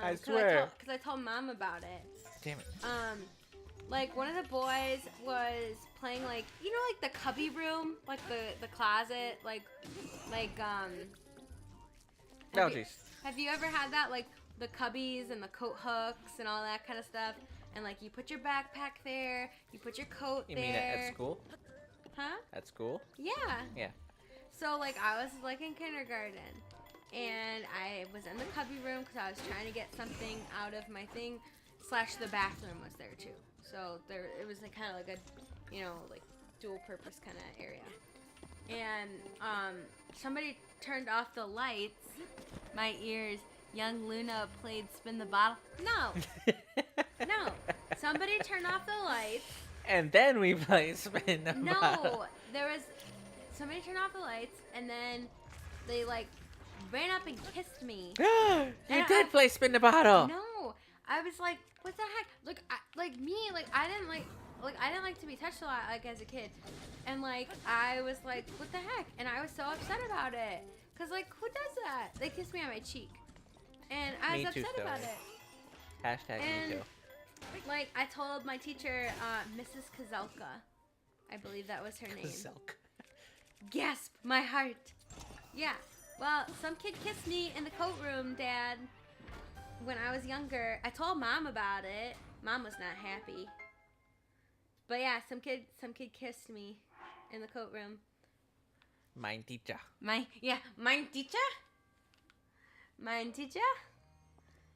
I swear. Because I told Mom about it. Damn it. Like one of the boys was playing like the cubby room, like the closet, Oh jeez. Have you ever had that, like the cubbies and the coat hooks and all that kind of stuff? And like you put your backpack there, you put your coat You there. mean at school? Huh? At school? Yeah. Yeah. So like I was like in kindergarten, and I was in the cubby room because I was trying to get something out of my thing. / the bathroom was there too. So it was like kind of like a, like dual purpose kind of area. And somebody turned off the lights. My ears. Young Luna played spin the bottle. No. No. Somebody turned off the lights. And then we played spin the bottle. No. Somebody turned off the lights, and then they like ran up and kissed me. You did play spin the bottle. No. I was like, what the heck? Look, I didn't like to be touched a lot, like, as a kid. And, like, I was like, what the heck? And I was so upset about it. Because, like, who does that? They kissed me on my cheek. And I was upset about it. Hashtag me too. Like, I told my teacher, Mrs. Kazelka. I believe that was her name. Kazelka. Gasp, my heart. Yeah. Well, some kid kissed me in the coat room, Dad. When I was younger. I told Mom about it. Mom was not happy. But yeah, some kid kissed me in the coat room. Mein teacher. Mein teacher? Mein teacher?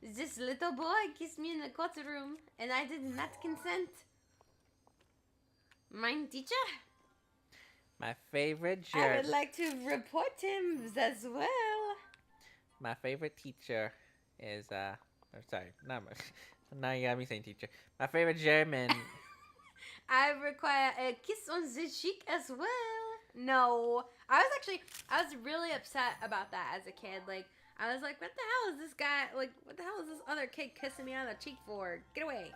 This little boy kissed me in the coat room, and I did not consent. Mein teacher? My favorite I would like to report him as well. My favorite teacher is sorry, not much. Now you got me saying teacher. My favorite German. I require a kiss on the cheek as well. No, I was really upset about that as a kid. Like, I was like, what the hell is this guy? Like, what the hell is this other kid kissing me on the cheek for? Get away!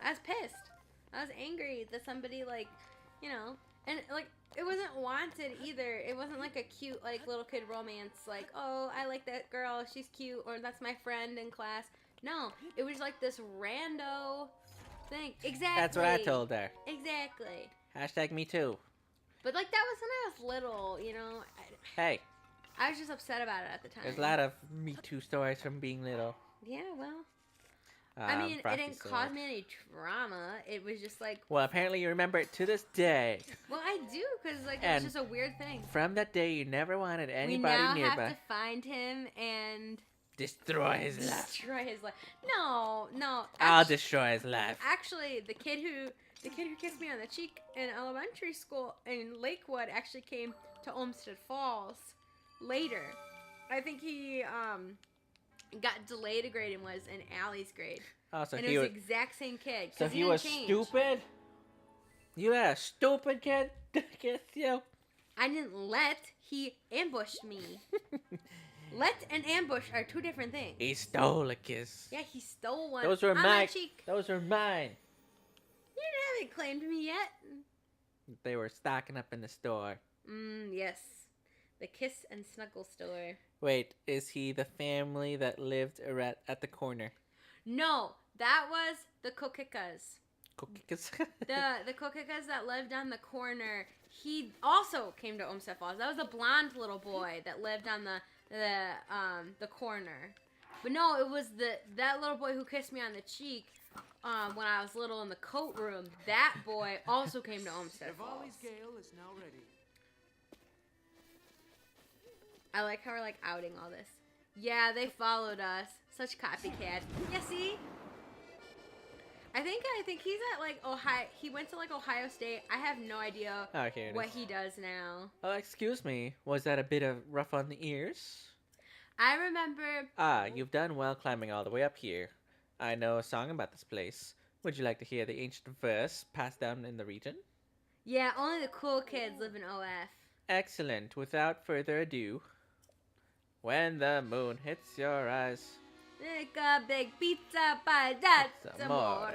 I was pissed. I was angry that somebody and like it wasn't wanted either. It wasn't like a cute like little kid romance. Like, oh, I like that girl. She's cute, or that's my friend in class. No, it was like this rando thing. Exactly. That's what I told her. Exactly. Hashtag me too. But like that was when I was little, Hey. I was just upset about it at the time. There's a lot of Me Too stories from being little. Yeah, well. I mean, it didn't cause me any trauma. It was just like... Well, apparently you remember it to this day. Well, I do, because like, it's just a weird thing. From that day, you never wanted anybody nearby. We now have to find him and... Destroy his life. Destroy his life. No. I'll destroy his life. Actually, the kid who kissed me on the cheek in elementary school in Lakewood actually came to Olmsted Falls later. I think he got delayed a grade and was in Allie's grade. Oh, so and it was the exact same kid. So he was stupid? You had a stupid kid kiss you? I didn't let. He ambushed me. Let and ambush are two different things. He stole a kiss. Yeah, he stole one. Those were on my mine. cheek. Those were mine. You haven't claimed me yet. They were stocking up in the store. Yes. The Kiss and Snuggle store. Wait, is he the family that lived at the corner? No, that was the Kokikas. Cookies? The Kokikas that lived on the corner. He also came to Olmsted Falls. That was the blonde little boy that lived on the corner. But no, it was that little boy who kissed me on the cheek when I was little in the coat room. That boy also came to Olmsted Falls. Gale is now ready. I like how we're like outing all this. Yeah, they followed us. Such copycats. Yeah, see? I think he's at like Ohio. He went to like Ohio State. I have no idea Okay, what he does now. Oh, excuse me. Was that a bit of rough on the ears? I remember. Ah, you've done well climbing all the way up here. I know a song about this place. Would you like to hear the ancient verse passed down in the region? Yeah, only the cool kids live in OF. Excellent. Without further ado, when the moon hits your eyes. Make a big pizza pie, that's amore. amore.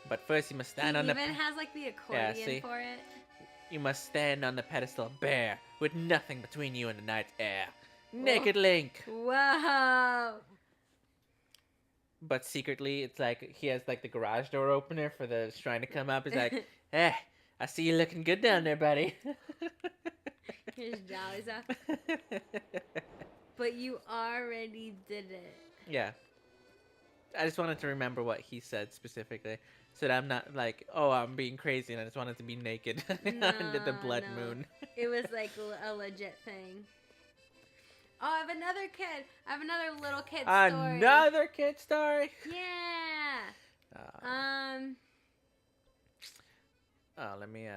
But first, you must stand He on the. even has like the accordion see? for it. You must stand on the pedestal bare, with nothing between you and the night air. Naked Link. Whoa. But secretly, it's like he has like the garage door opener for the shrine to come up. He's like, "Eh, I see you looking good down there, buddy." His jollies up. But you already did it. Yeah. I just wanted to remember what he said specifically, so that I'm not like, oh, I'm being crazy, and I just wanted to be naked under the blood No. moon. It was like a legit thing. Oh, I have another kid. I have another little kid story. Another kid story. Yeah. Oh, let me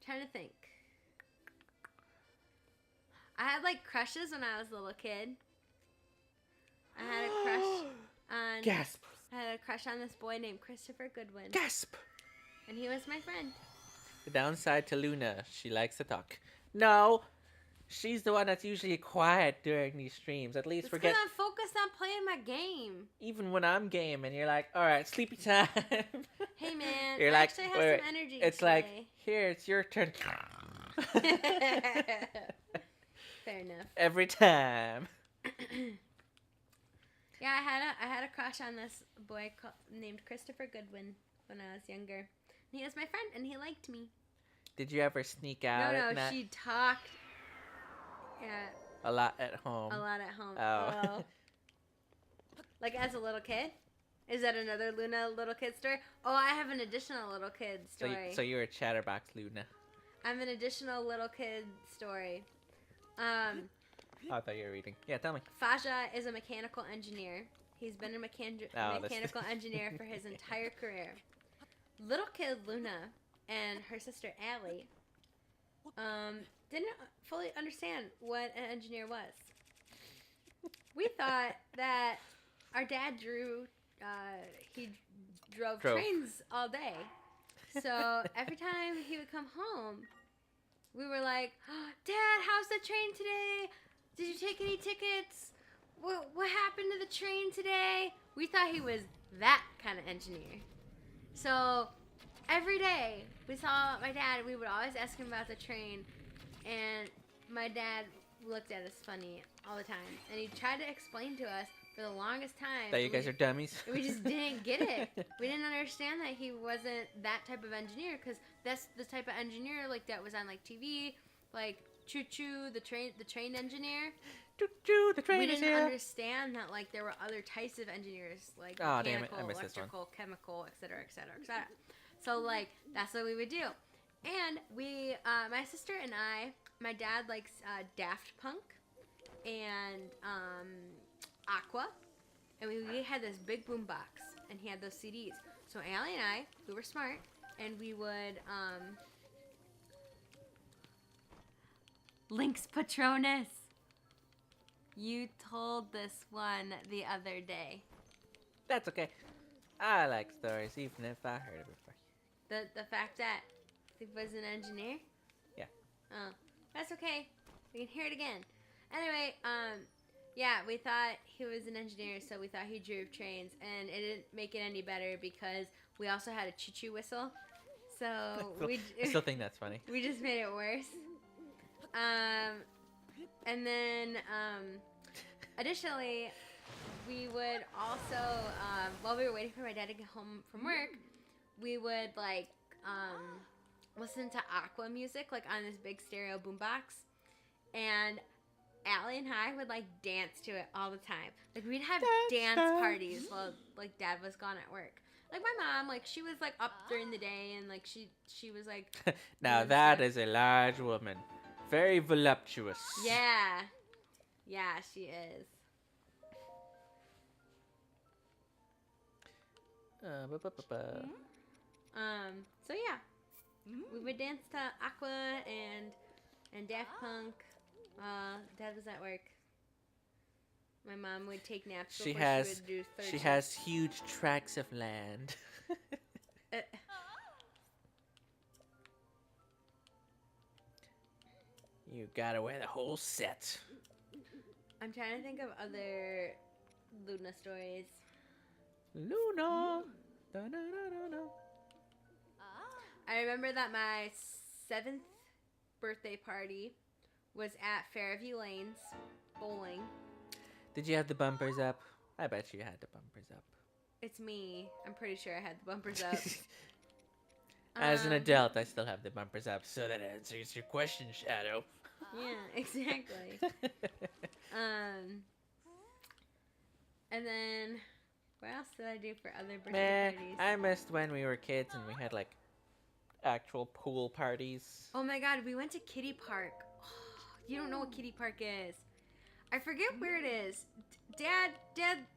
Trying to think. I had like crushes when I was a little kid. I had a crush on. Gasp. I had a crush on this boy named Christopher Goodwin, Gasp. and he was my friend. The downside to Luna, she likes to talk. No, she's the one that's usually quiet during these streams. At least It's forget. because I'm focused on playing my game. Even when I'm game, and you're like, all right, sleepy time. Hey man, You're I like, actually have wait, some energy. it's today. like, here, it's your turn. Fair enough. Every time. Yeah, I had a crush on this boy named Christopher Goodwin when I was younger. And he was my friend, and he liked me. Did you ever sneak out? No, at night? she talked. Yeah, A lot at home. a lot at home. Oh. Like as a little kid? Is that another Luna little kid story? Oh, I have an additional little kid So, story. so you're a chatterbox, Luna. I have an additional little kid story. Oh, I thought you were reading. Yeah, tell me. Faja is a mechanical engineer. He's been a mechanical engineer for his entire career. Little kid Luna and her sister Allie didn't fully understand what an engineer was. We thought that our dad drove trains all day. So every time he would come home, we were like, oh, Dad, how's the train today? Did you take any tickets? What happened to the train today? We thought he was that kind of engineer. So every day we saw my dad, we would always ask him about the train. And my dad looked at us funny all the time. And he tried to explain to us for the longest time. That you guys are dummies. We just didn't get it. We didn't understand that he wasn't that type of engineer, because that's the type of engineer like that was on like TV, like Choo Choo, the train engineer. Choo choo, the train We is didn't here. understand that like there were other types of engineers, like Oh, damn it, mechanical, I missed this one. electrical, chemical, etc., etc., etc. So like that's what we would do. And we, my sister and I, my dad likes Daft Punk and Aqua, and we had this big boom box, and he had those CDs. So Allie and I, we were smart, and we would Lynx Patronus. You told this one the other day. That's okay. I like stories, even if I heard it before. The fact that he was an engineer? Yeah. Oh, that's okay. We can hear it again. Anyway, yeah, we thought he was an engineer, so we thought he drove trains, and it didn't make it any better because we also had a choo-choo whistle. So I still think that's funny. we just made it worse. And then additionally, we would also while we were waiting for my dad to get home from work, we would like listen to Aqua music like on this big stereo boombox, and Allie and I would like dance to it all the time. Like we'd have dance parties while like Dad was gone at work. Like my mom, like she was like up during the day, and like she was like. Now that is a large woman, very voluptuous. Yeah, yeah, she is. So yeah, we would dance to Aqua and Daft Punk. Dad was at work. My mom would take naps before she would do third shift. Has huge tracts of land. You gotta wear the whole set. I'm trying to think of other Luna stories. Luna. I remember that my 7th birthday party was at Fairview Lanes bowling. Did you have the bumpers up? I bet you had the bumpers up. It's me. I'm pretty sure I had the bumpers up. As an adult, I still have the bumpers up, so that answers your question, Shadow. Yeah, exactly. And then, what else did I do for other birthday parties? I missed when we were kids and we had like actual pool parties. Oh my god, we went to Kiddie Park. Oh, you don't know what Kiddie Park is. I forget where it is. Dad,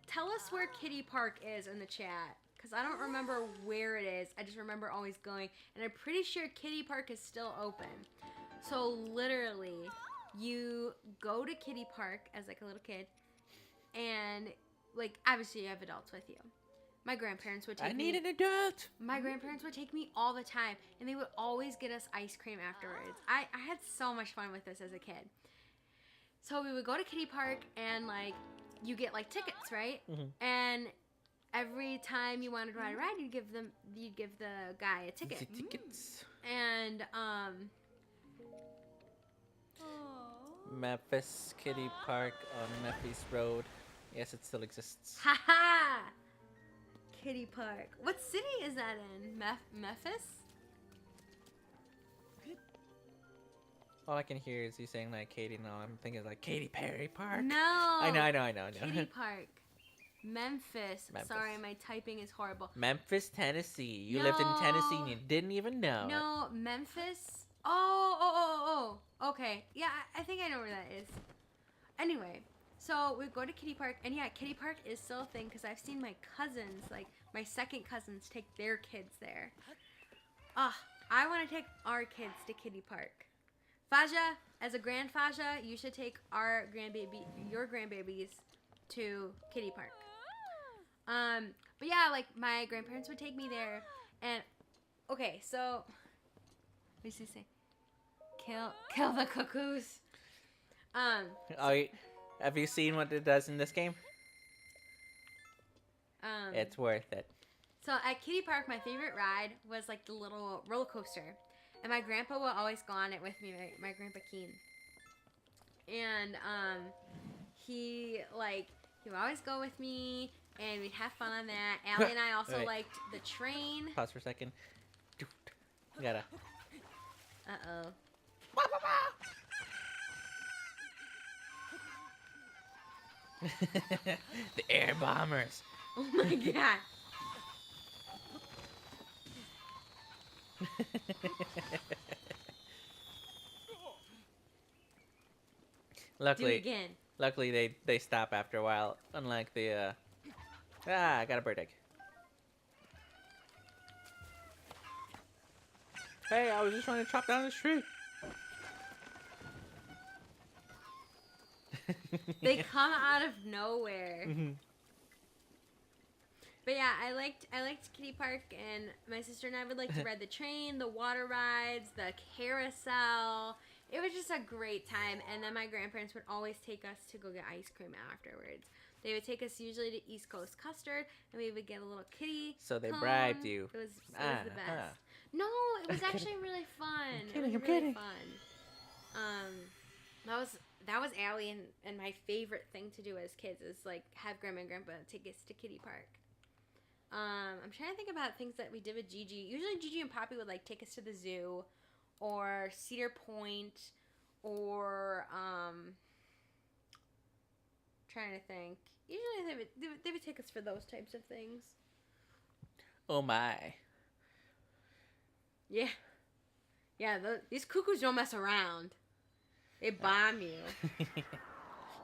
tell us where Kiddie Park is in the chat. Because I don't remember where it is. I just remember always going. And I'm pretty sure Kiddie Park is still open. So literally, you go to Kiddie Park as like a little kid. And like, obviously you have adults with you. My grandparents would take me. I need an adult. My grandparents would take me all the time. And they would always get us ice cream afterwards. I had so much fun with this as a kid. So we would go to Kiddie Park and like, you get like tickets, right? Mm-hmm. And every time you wanted to ride a ride, you'd give the guy a ticket. Tickets. And Memphis Kiddie Park on Memphis Road. Yes, it still exists. Haha. Kiddie Park. What city is that in? Memphis? All I can hear is you saying like Katie. No, I'm thinking like Katy Perry Park. No. I know. Kiddie Park. Memphis. Sorry, my typing is horrible. Memphis, Tennessee. You lived in Tennessee and you didn't even know. No, Memphis. Oh. Okay. Yeah, I think I know where that is. Anyway, so we go to Kiddie Park, and yeah, Kiddie Park is still a thing because I've seen my cousins, like my second cousins, take their kids there. I want to take our kids to Kiddie Park. Faja, as a grand Faja, you should take your grandbabies to Kiddie Park. But yeah, like my grandparents would take me there, and okay, so what does he say? Kill the cuckoos. Have you seen what it does in this game? It's worth it. So at Kiddie Park, my favorite ride was like the little roller coaster. And my grandpa would always go on it with me, my grandpa Keen. And he would always go with me, and we'd have fun on that. Allie and I also liked the train. Pause for a second. Gotta. Uh-oh. The air bombers. Oh my god. Luckily they stop after a while, unlike the I got a bird egg. Hey, I was just trying to chop down this tree. They come out of nowhere. Mm-hmm. But yeah, I liked Kitty Park, and my sister and I would like to ride the train, the water rides, the carousel. It was just a great time. And then my grandparents would always take us to go get ice cream afterwards. They would take us usually to East Coast Custard, and we would get a little kitty So they cone. bribed you. It was the best. No, it was actually really fun. I'm kidding. Fun. That was Allie and my favorite thing to do as kids is like have Grandma and Grandpa take us to Kitty Park. I'm trying to think about things that we did with Gigi. Usually Gigi and Poppy would like take us to the zoo or Cedar Point or trying to think. Usually they would take us for those types of things. Oh my. Yeah. Yeah, these cuckoos don't mess around. They bomb you.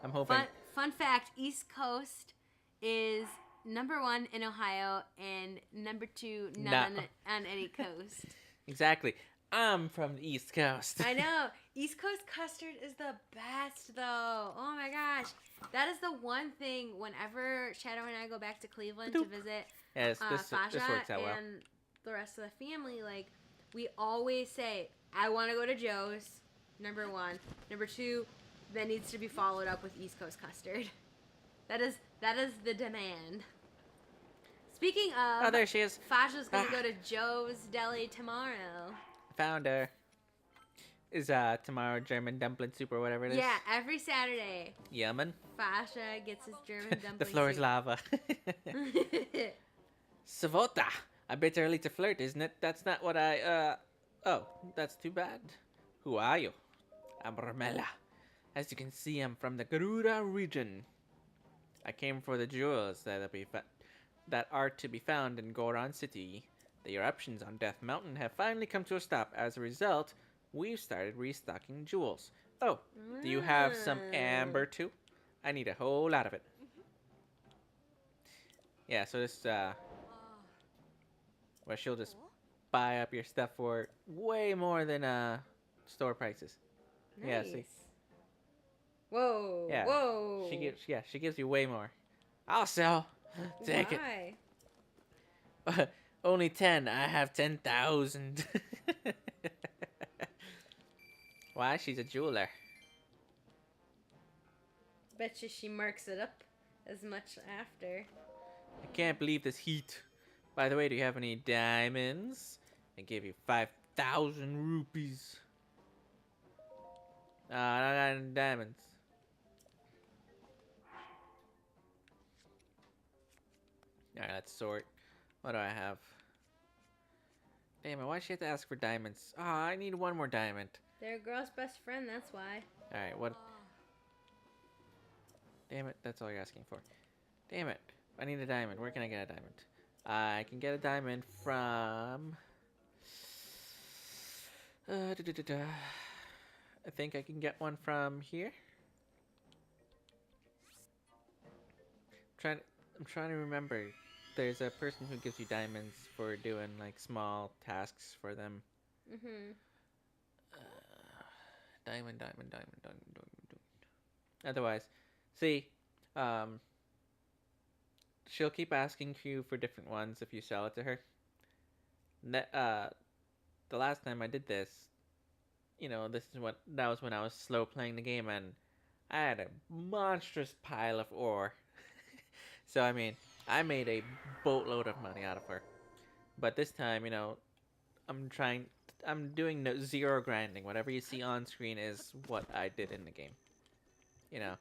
I'm hoping. Fun fact, East Coast is #1 in Ohio and #2 not on any coast. Exactly. I'm from the East Coast. I know. East Coast custard is the best, though. Oh, my gosh. That is the one thing whenever Shadow and I go back to Cleveland to visit this works out well. And the rest of the family, like, we always say, I want to go to Joe's, #1. #2, that needs to be followed up with East Coast custard. That is the demand. Speaking of... Oh, there she is. Fasha's going to go to Joe's Deli tomorrow. Found her. Is tomorrow German dumpling soup or whatever it is? Yeah, every Saturday. Yummin'. Fasha gets his German dumpling The floor is soup. lava. Savota. A bit early to flirt, isn't it? That's not what I, Oh, that's too bad. Who are you? I'm Romella. As you can see, I'm from the Garuda region. I came for the jewels that are to be found in Goron City. The eruptions on Death Mountain have finally come to a stop. As a result, we've started restocking jewels. Oh, do you have some amber too? I need a whole lot of it. Yeah, so this, well, she'll just buy up your stuff for way more than, store prices. Nice. Yeah, see? Whoa. Yeah. Whoa. She gives you way more. I'll sell. Take Why? it. Only 10. I have 10,000. Why? She's a jeweler. Betcha she marks it up as much after. I can't believe this heat. By the way, do you have any diamonds? I gave you 5,000 rupees. I don't got any diamonds. Alright, let's sort. What do I have? Damn it, why does she have to ask for diamonds? Ah, I need one more diamond. They're a girl's best friend, that's why. Alright, what? Damn it, that's all you're asking for. Damn it, I need a diamond. Where can I get a diamond? I can get a diamond from... I think I can get one from here. I'm trying to remember. There's a person who gives you diamonds for doing like small tasks for them. Diamond. Otherwise, see, she'll keep asking you for different ones if you sell it to her. The last time I did this, you know, that was when I was slow playing the game and I had a monstrous pile of ore. So I mean, I made a boatload of money out of her. But this time, you know, I'm doing zero grinding. Whatever you see on screen is what I did in the game. You know.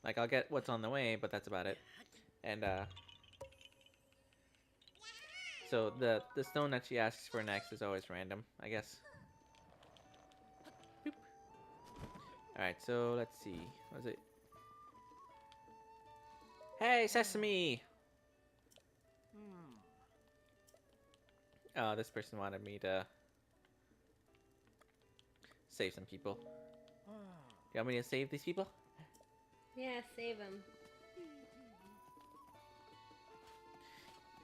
Like, I'll get what's on the way, but that's about it. And, so the stone that she asks for next is always random, I guess. Boop. Alright, so let's see. What is it? Hey, Sesame! Oh, this person wanted me to save some people. You want me to save these people? Yeah, save them.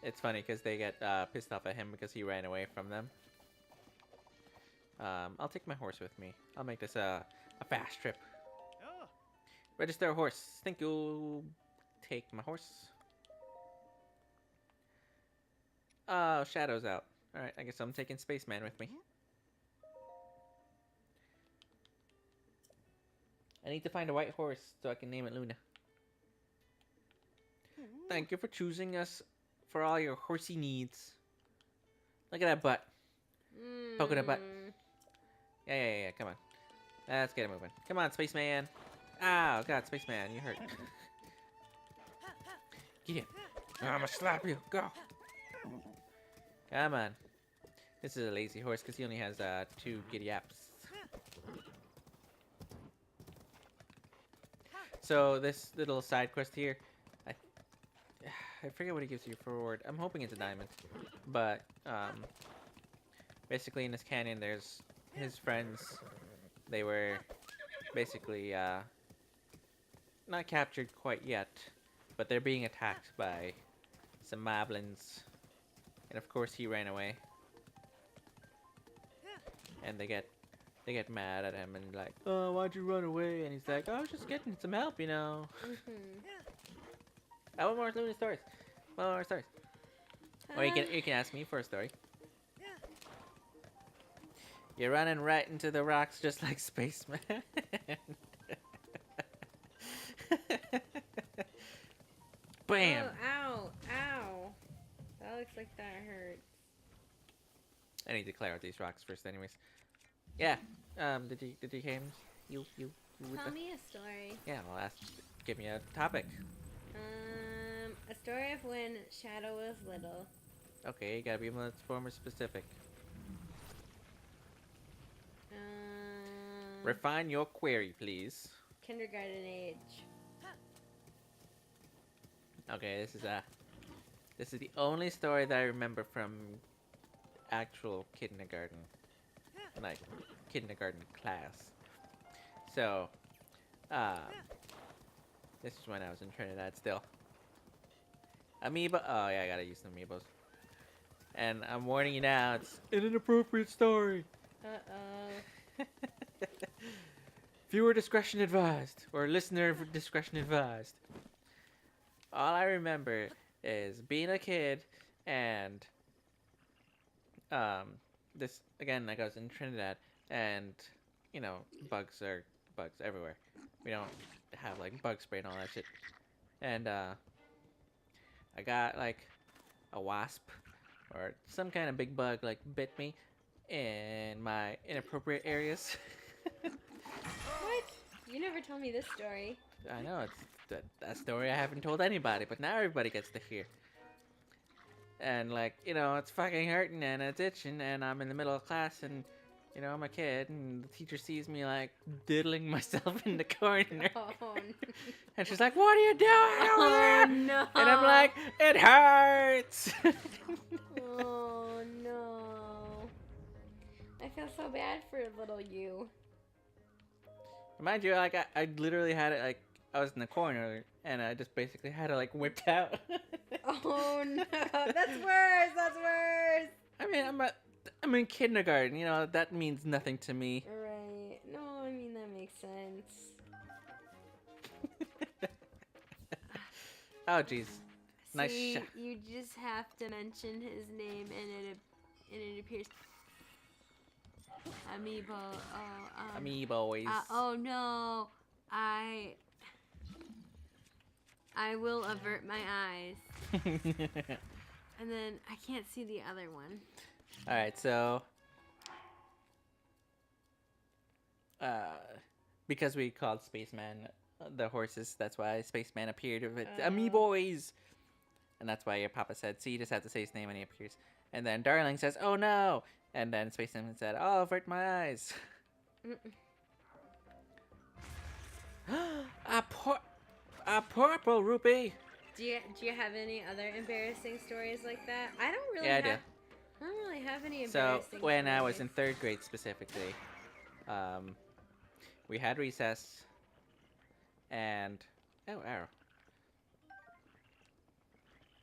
It's funny because they get pissed off at him because he ran away from them. I'll take my horse with me. I'll make this a fast trip. Register a horse. Think you'll take my horse? Oh, Shadow's out. Alright, I guess I'm taking Spaceman with me. I need to find a white horse so I can name it Luna. Thank you for choosing us for all your horsey needs. Look at that butt. Poke at that butt. Yeah, come on. Let's get it moving. Come on, Spaceman. Oh, God, Spaceman, you hurt. Get him. I'm gonna slap you. Go. Come on. This is a lazy horse because he only has 2 giddy apps. So this little side quest here, I forget what it gives you for reward. I'm hoping it's a diamond, but basically in this canyon, there's his friends. They were basically not captured quite yet, but they're being attacked by some moblins, and of course he ran away. And they get mad at him and like, oh, why'd you run away? And he's like, oh, I was just getting some help, you know. I want more Luna stories. More stories. Or you can ask me for a story. You're running right into the rocks just like Spaceman. Bam! Oh, ow, ow. That looks like that hurts. I need to clear out these rocks first, anyways. Yeah. Did you hear him? You Tell me a story. Yeah, well, give me a topic. A story of when Shadow was little. Okay, you gotta be more specific. Refine your query, please. Kindergarten age. Okay, this is the only story that I remember from actual kindergarten, like kindergarten class. So, this is when I was in Trinidad still. Amoeba. Oh yeah, I gotta use some amiibos. And I'm warning you now, it's an inappropriate story. Uh-oh. Viewer discretion advised, or listener discretion advised. All I remember is being a kid and this again, like I was in Trinidad, and you know, bugs everywhere. We don't have like bug spray and all that shit. And I got like a wasp or some kind of big bug like bit me in my inappropriate areas. What? You never told me this story. I know, it's that story I haven't told anybody, but now everybody gets to hear. And like, you know, it's fucking hurting and it's itching and I'm in the middle of class and, you know, I'm a kid and the teacher sees me like diddling myself in the corner. Oh, no. And she's like, what are you doing over there? No. And I'm like, it hurts. Oh no. I feel so bad for little you. Mind you, like I literally had it like I was in the corner and I just basically had it like whipped out. Oh no, that's worse. That's worse. I mean, I'm in kindergarten. You know that means nothing to me. Right. No, I mean that makes sense. Oh jeez. Nice See, shot. you just have to mention his name and it appears. Amiibo. Oh, Amiiboys. Oh no, I will avert my eyes. And then I can't see the other one. All right, so because we called Spaceman the horses, that's why Spaceman appeared with Amiiboys, and that's why your papa said, "See, you just have to say his name and he appears." And then Darling says, "Oh no!" And then Spaceman said, "I'll avert my eyes." A purple rupee. Do you have any other embarrassing stories like that? I don't really. Yeah, I have, do. I don't really have any So embarrassing. when I was in stories. 3rd grade specifically, we had recess, and arrow.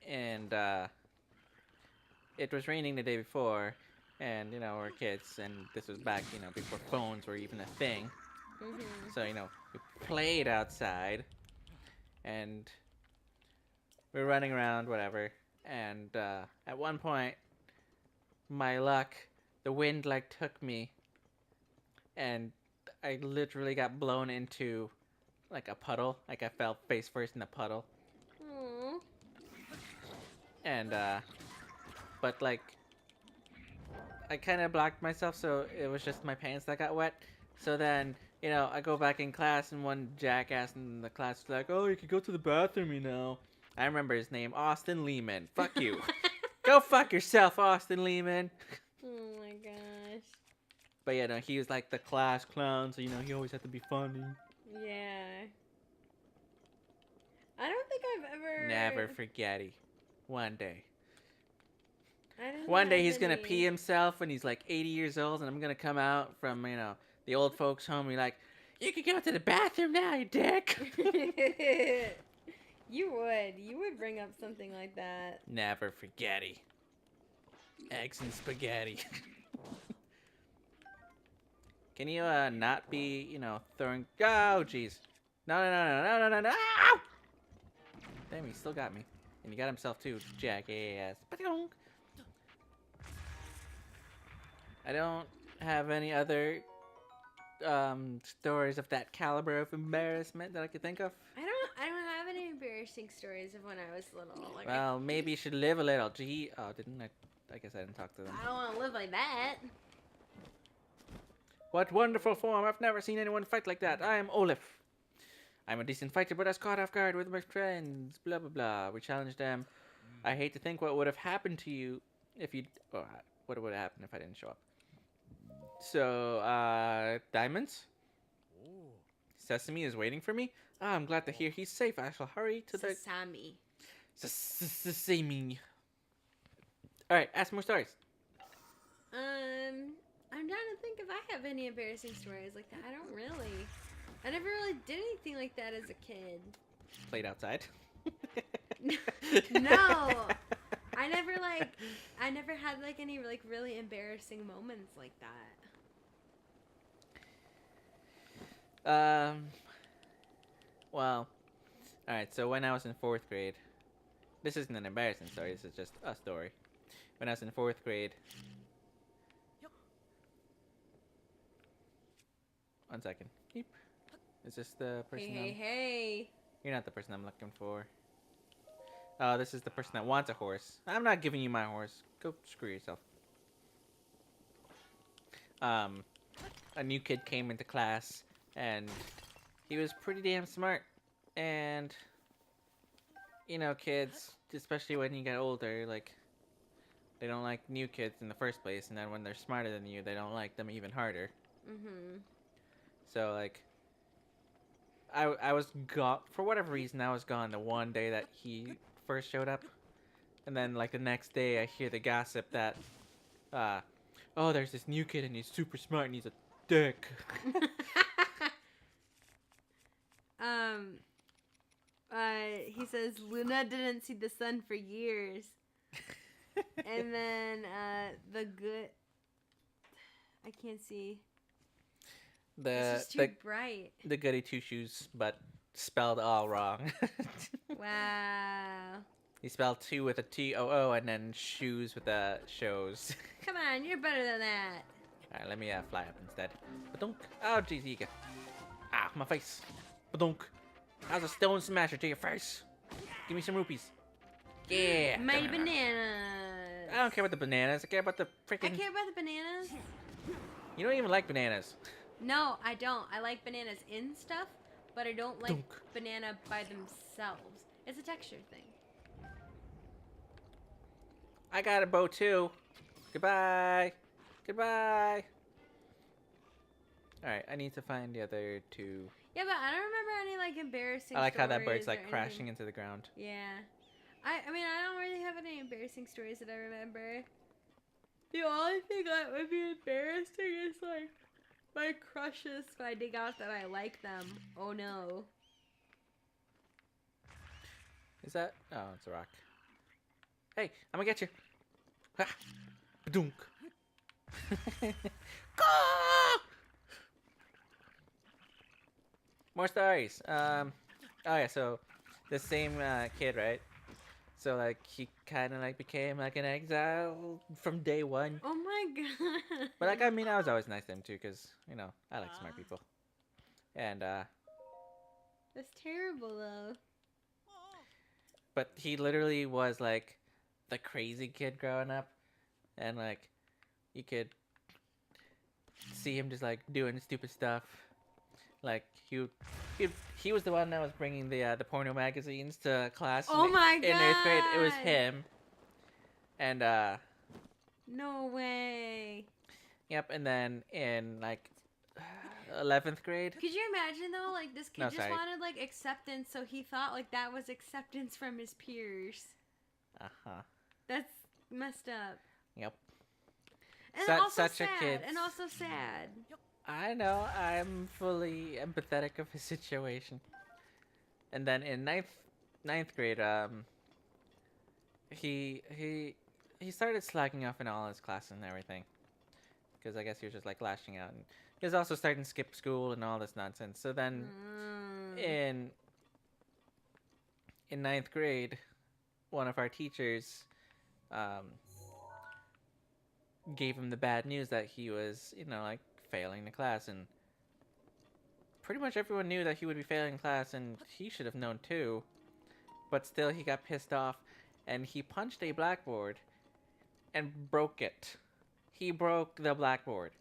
And it was raining the day before, and you know we're kids, and this was back before phones were even a thing. Mhm. So, we played outside, and we were running around, whatever. And at one point, my luck, the wind like took me, and I literally got blown into like a puddle. Like I fell face first in a puddle, Aw. and but like I kind of blocked myself, so it was just my pants that got wet. So then, I go back in class, and one jackass in the class is like, "Oh, you can go to the bathroom, you know." I remember his name, Austin Lehman. Fuck you. Go fuck yourself, Austin Lehman. Oh my gosh. But yeah, no, he was like the class clown, so he always had to be funny. Yeah. I don't think I've ever. Never forgetty. One day. I don't One day have he's gonna any. pee himself when he's like 80 years old, and I'm gonna come out from, the old folks' home and be like, "You can go to the bathroom now, you dick." You would. You would bring up something like that. Never forgetty. Eggs and spaghetti. Can you not be, throwing? Oh, jeez. No, no, no, no, no, no, no, no. Ow! Damn, he still got me, and he got himself too, jackass. I don't have any other stories of that caliber of embarrassment that I could think of. I don't have any embarrassing stories of when I was little. Like Well, maybe you should live a little. Gee, oh, didn't I? I guess I didn't talk to them. I don't want to live like that. What wonderful form! I've never seen anyone fight like that. I am Olaf. I'm a decent fighter, but I was caught off guard with my friends. Blah blah blah. We challenged them. I hate to think what would have happened to you if you. Oh, what would have happened if I didn't show up? So, diamonds. Sesame is waiting for me. Ah, I'm glad to hear he's safe. I shall hurry to the Sesame. Sesame. All right, ask more stories. I'm trying to think if I have any embarrassing stories like that. I don't really. I never really did anything like that as a kid. Played outside. No. I never had like any like really embarrassing moments like that. Well, all right. So when I was in 4th grade, this isn't an embarrassing story. This is just a story. When I was in 4th grade. One second. Keep. Is this the person? Hey. You're not the person I'm looking for. Oh, this is the person that wants a horse. I'm not giving you my horse. Go screw yourself. A new kid came into class, and he was pretty damn smart. And, kids, especially when you get older, like, they don't like new kids in the first place, and then when they're smarter than you, they don't like them even harder. Mhm. So, like, I was gone, for whatever reason, I was gone the one day that he first showed up. And then, like, the next day, I hear the gossip that, oh, there's this new kid, and he's super smart, and he's a dick. He says Luna didn't see the sun for years. And then, I can't see. It's just too bright. The goody two shoes, but spelled all wrong. Wow. He spelled two with a T-O-O and then shoes with a shows. Come on, you're better than that. Alright, let me fly up instead. Badunk. Oh, jeez, here you go. Ah, my face. Badunk. How's a stone smasher to your face? Give me some rupees. Yeah. My bananas. I don't care about the bananas. I care about the freaking. I care about the bananas. You don't even like bananas. No, I don't. I like bananas in stuff, but I don't like Dunk. banana by themselves. It's a texture thing. I got a bow too. Goodbye. Goodbye. Alright, I need to find the other two. Yeah, but I don't remember any like embarrassing I like how that bird's stories like or crashing anything. into the ground. Yeah. I mean, I don't really have any embarrassing stories that I remember. The only thing that would be embarrassing is like my crushes finding out that I like them. Oh no. Is that? Oh, it's a rock. Hey, I'm gonna get you. Ha! Badunk. More stories. Oh yeah. So the same kid, right? So like he kind of like became like an exile from day one. Oh my god. But like I mean, I was always nice to him too, cause you know I like smart people. And That's terrible though. but he literally was like the crazy kid growing up, and like you could see him just like doing stupid stuff. Like he, he was the one that was bringing the porno magazines to class Oh my in 8th grade. It was god. him. And No way. yep. And then in like 11th grade. Could you imagine though, like this kid No, just sorry. wanted like acceptance, so he thought like that was acceptance from his peers. Uh-huh. That's messed up. Yep. And also Such sad. a kid. And also sad. I know. I'm fully empathetic of his situation. And then in ninth grade, he started slacking off in all his classes and everything, because I guess he was just like lashing out, and he was also starting to skip school and all this nonsense. So then in ninth grade, one of our teachers gave him the bad news that he was, you know, like failing the class, and pretty much everyone knew that he would be failing class, and he should have known too. But still, he got pissed off, and he punched a blackboard and broke it. He broke the blackboard.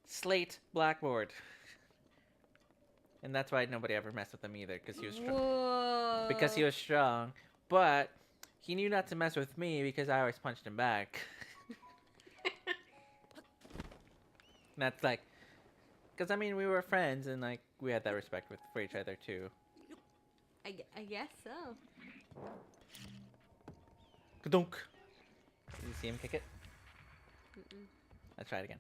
Slate blackboard. And that's why nobody ever messed with him either, because he was strong. Whoa. Because he was strong. But he knew not to mess with me because I always punched him back. And that's like, because I mean, we were friends, and like we had that respect for each other too. I guess so. Kadunk. Did you see him kick it? Mm-mm. Let's try it again.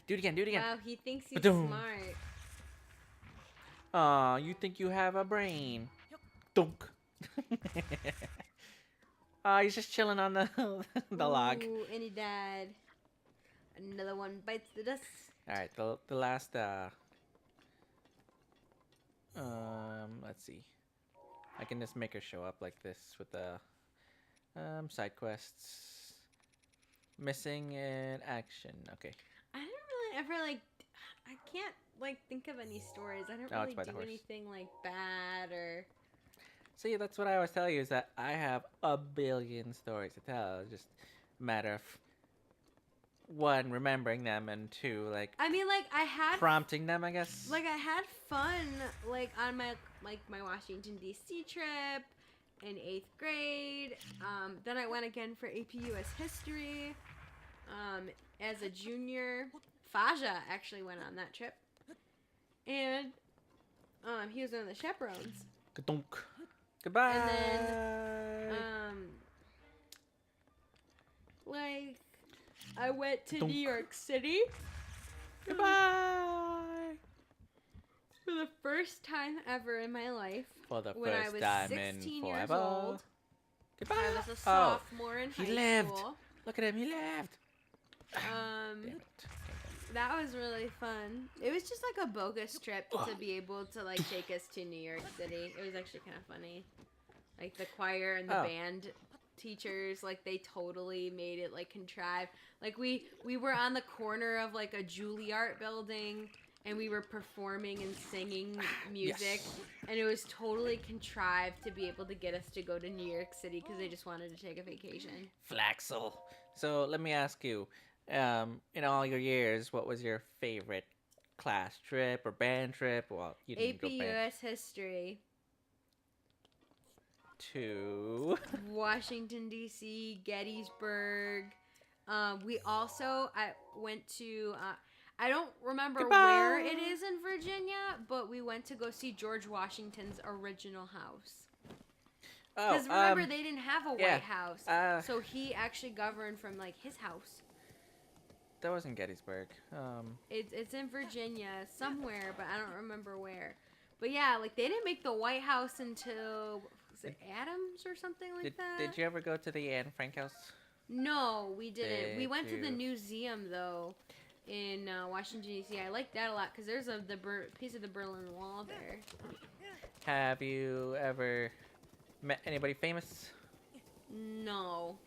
Do it again. Do it again. Wow, he thinks he's Ba-doom. smart. Aw, you think you have a brain. Dunk. He's just chilling on the the log. Ooh, and he died. Another one bites the dust. Alright, the last let's see. I can just make her show up like this with the side quests. Missing in action. Okay. I don't really ever like. I can't like think of any stories. I don't Oh, it's really by the do horse. anything like bad or. See, that's what I always tell you, is that I have a billion stories to tell. It's just a matter of one, remembering them, and two, like I mean, like I had prompting them, I guess. like I had fun like on my my Washington D.C. trip in 8th grade. Then I went again for AP US History. As a junior, Faja actually went on that trip, and he was one of the chaperones. Kadunk. Goodbye. And then like I went to Dunk. New York City Goodbye. for the first time ever in my life. For the When I first was time in 16 years forever. old. Goodbye. I was a sophomore in high he lived. school. Look at him, he lived. Damn it. That was really fun. It was just like a bogus trip to be able to like take us to New York City. It was actually kind of funny. Like the choir and the band teachers, like they totally made it like contrived. Like we were on the corner of like a Juilliard building, and we were performing and singing music, Yes. and it was totally contrived to be able to get us to go to New York City because they just wanted to take a vacation. Flaxel. So let me ask you, in all your years, what was your favorite class trip or band trip? Well, you didn't AP go band. US History, To Washington D.C., Gettysburg. We also I went to I don't remember where it is in Virginia, but we went to go see George Washington's original house. Because remember, they didn't have a yeah, White House, so uh, he actually governed from like his house. that wasn't Gettysburg. It's in Virginia somewhere, but I don't remember where. But yeah, like they didn't make the White House until was it Adams or something like that? Did you ever go to the Anne Frank house? No, we didn't. We Did went to the you? museum though. in Washington D.C. I like that a lot because there's piece of the Berlin Wall there. Have you ever met anybody famous? No.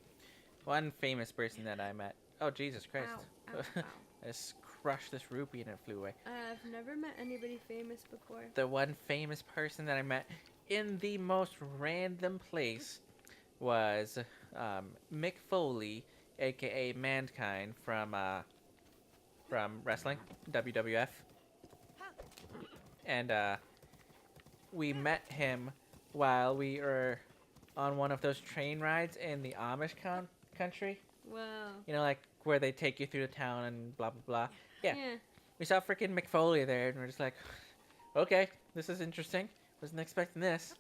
One famous person that I met. Oh, Jesus Christ. Ow, ow, ow. I just crushed this rupee and it flew away. I've never met anybody famous before. The one famous person that I met in the most random place was Mick Foley, aka Mankind from wrestling, WWF. And we met him while we were on one of those train rides in the Amish country. Wow. You know, like where they take you through the town and blah, blah, blah. Yeah. We saw freaking Mick Foley there and we're just like, okay, this is interesting. Wasn't expecting this.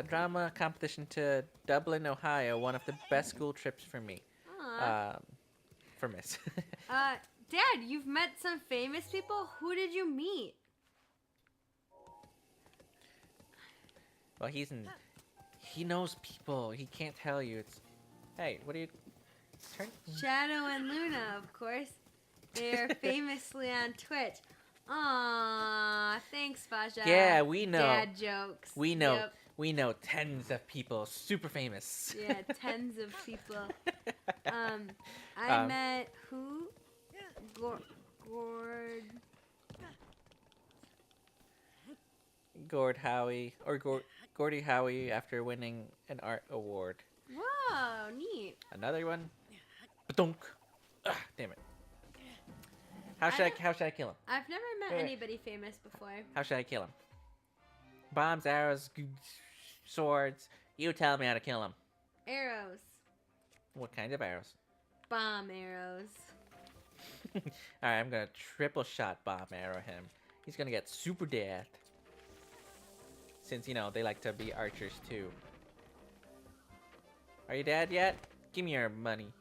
Drama competition to Dublin, Ohio. One of the best school trips for me. For Miss. Dad, you've met some famous people. Who did you meet? Well, he knows people. He can't tell you. It's, hey, what are you? Shadow and Luna, of course. They're famously on Twitch. Aww, thanks, Faja. Yeah, we know. Dad jokes. We know. Yep. We know tens of people super famous. Yeah, tens of people. I met who? Gord Howie or Gordie Howie after winning an art award. Whoa, neat. Another one. Ba-dunk. Ah, damn it. How should I kill him? I've never met anybody famous before. How should I kill him? Bombs, arrows, swords. You tell me how to kill him. Arrows. What kind of arrows? Bomb arrows. Alright, I'm gonna triple shot bomb arrow him. He's gonna get super dead. Since, you know, they like to be archers too. Are you dead yet? Give me your money.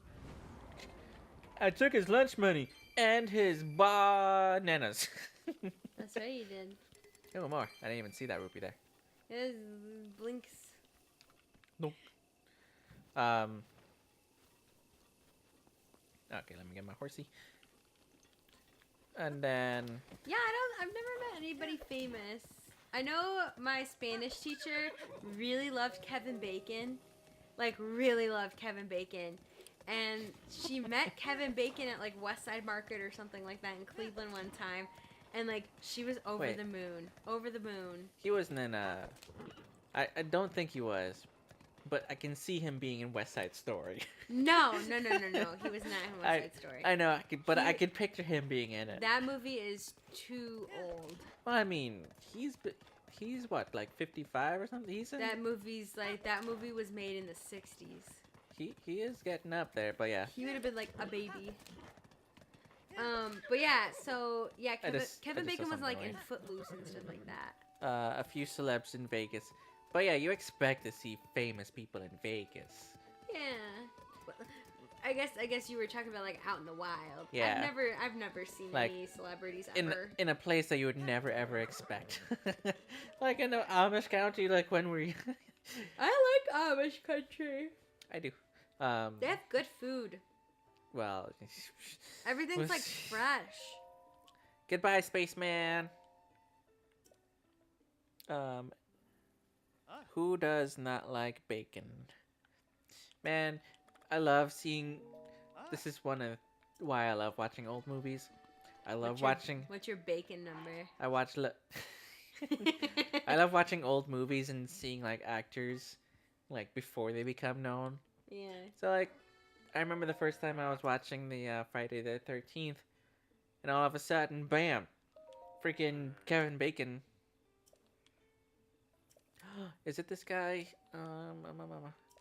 I took his lunch money and his bananas. That's right, you did. Oh, more. I didn't even see that rupee there. It blinks. Nope. Okay, let me get my horsey. And then... Yeah, I've never met anybody famous. I know my Spanish teacher really loved Kevin Bacon. Like, really loved Kevin Bacon. And she met Kevin Bacon at, like, West Side Market or something like that in Cleveland one time. And, like, she was over the moon. Over the moon. He wasn't in, I don't think he was. But I can see him being in West Side Story. No. He was not in West Side Story. I know, I could picture him being in it. That movie is too old. Well, I mean, he's what, like 55 or something? That movie was made in the 60s. He is getting up there, but yeah. He would have been like a baby. But yeah, so yeah, Kevin Bacon was like in Footloose and stuff like that. A few celebs in Vegas. But yeah, you expect to see famous people in Vegas. Yeah. I guess you were talking about like out in the wild. Yeah. I've never seen like, any celebrities ever. In a place that you would never ever expect. Like in the Amish country, like when we I like Amish country. I do. They have good food. Well, everything's like fresh. Goodbye, spaceman. Who does not like bacon? Man, I love seeing. This is one of why I love watching old movies. I love watching. What's your bacon number? I watch. I love watching old movies and seeing like actors, like before they become known. Yeah. So like, I remember the first time I was watching the Friday the 13th, and all of a sudden, bam, freaking Kevin Bacon. Is it this guy? Oh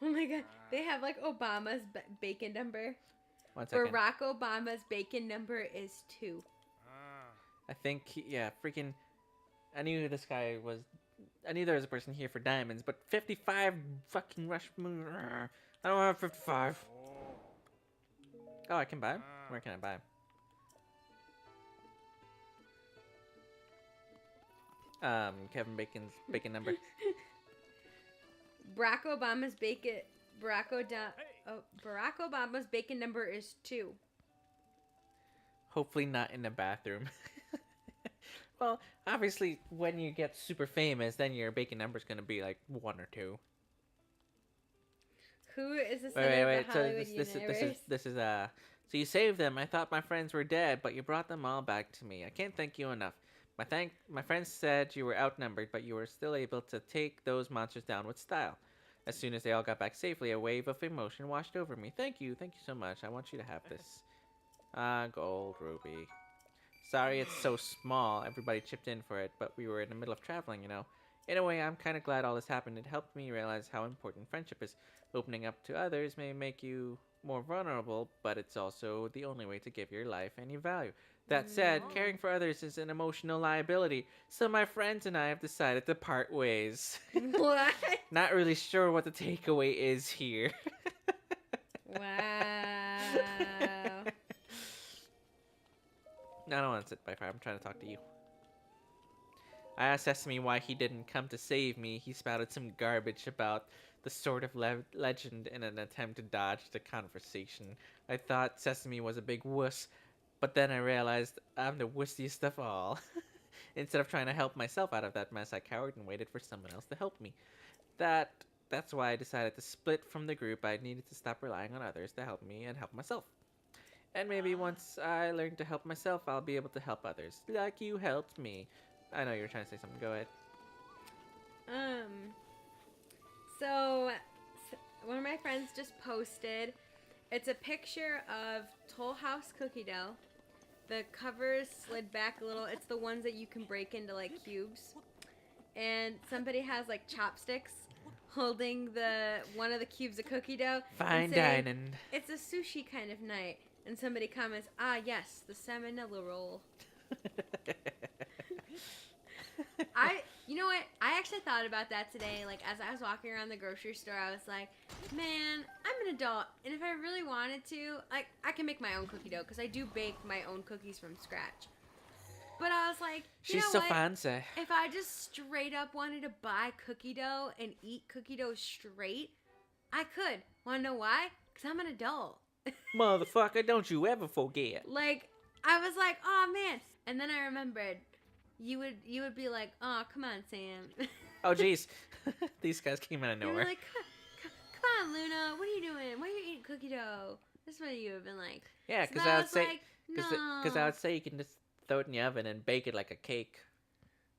my god, they have like Obama's bacon number. 1 second. Barack Obama's bacon number is 2. I think, yeah, freaking. I knew this guy was. I knew there was a person here for diamonds, but 55 fucking rush. I don't have 55. Oh, I can buy him? Where can I buy him? Kevin Bacon's bacon number. Barack Obama's bacon number is 2. Hopefully not in the bathroom. Well, obviously, when you get super famous, then your bacon number's gonna be like 1 or 2. Who is the Wait, center wait, of wait. the So Hollywood universe? this is So you saved them. I thought my friends were dead, but you brought them all back to me. I can't thank you enough. My friends said you were outnumbered, but you were still able to take those monsters down with style. As soon as they all got back safely, a wave of emotion washed over me. Thank you so much. I want you to have this. Gold ruby. Sorry it's so small. Everybody chipped in for it, but we were in the middle of traveling, you know. In a way, I'm kind of glad all this happened. It helped me realize how important friendship is. Opening up to others may make you more vulnerable, but it's also the only way to give your life any value. That said, caring for others is an emotional liability, so my friends and I have decided to part ways. What? Not really sure what the takeaway is here. Wow. I don't want to sit by fire. I'm trying to talk to you. I asked Sesame why he didn't come to save me. He spouted some garbage about the sort of legend in an attempt to dodge the conversation. I thought Sesame was a big wuss, but then I realized I'm the wussiest of all. Instead of trying to help myself out of that mess, I cowered and waited for someone else to help me. That's why I decided to split from the group. I needed to stop relying on others to help me and help myself. And maybe once I learn to help myself, I'll be able to help others, like you helped me. I know you were trying to say something. Go ahead. So one of my friends just posted. It's a picture of Toll House cookie dough. The cover is slid back a little. It's the ones that you can break into like cubes. And somebody has like chopsticks holding one of the cubes of cookie dough. Fine dining. It's a sushi kind of night. And somebody comments, "Ah, yes, the salmonella roll." You know what? I actually thought about that today. Like, as I was walking around the grocery store, I was like, man, I'm an adult. And if I really wanted to, like, I can make my own cookie dough because I do bake my own cookies from scratch. But I was like, She's so fancy. If I just straight up wanted to buy cookie dough and eat cookie dough straight, I could. Want to know why? Because I'm an adult. Motherfucker, don't you ever forget. Like, I was like, oh, man. And then I remembered. You would be like, oh, come on, Sam. Oh, jeez. These guys came out of nowhere. You're like, come on, Luna. What are you doing? Why are you eating cookie dough? That's what you have been like. Yeah, because so I would say, like, because I would say you can just throw it in the oven and bake it like a cake.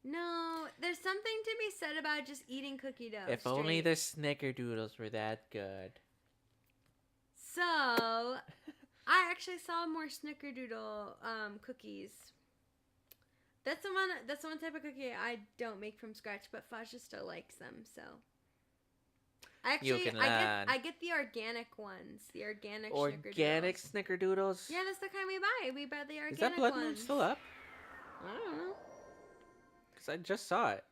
No, there's something to be said about just eating cookie dough. If only the snickerdoodles were that good. So, I actually saw more snickerdoodle cookies. That's the one type of cookie I don't make from scratch, but Fasha still likes them, so. Actually, I get the organic ones. The organic snickerdoodles? Yeah, that's the kind we buy. We buy the organic ones. Is that Blood Moon still up? I don't know. Because I just saw it.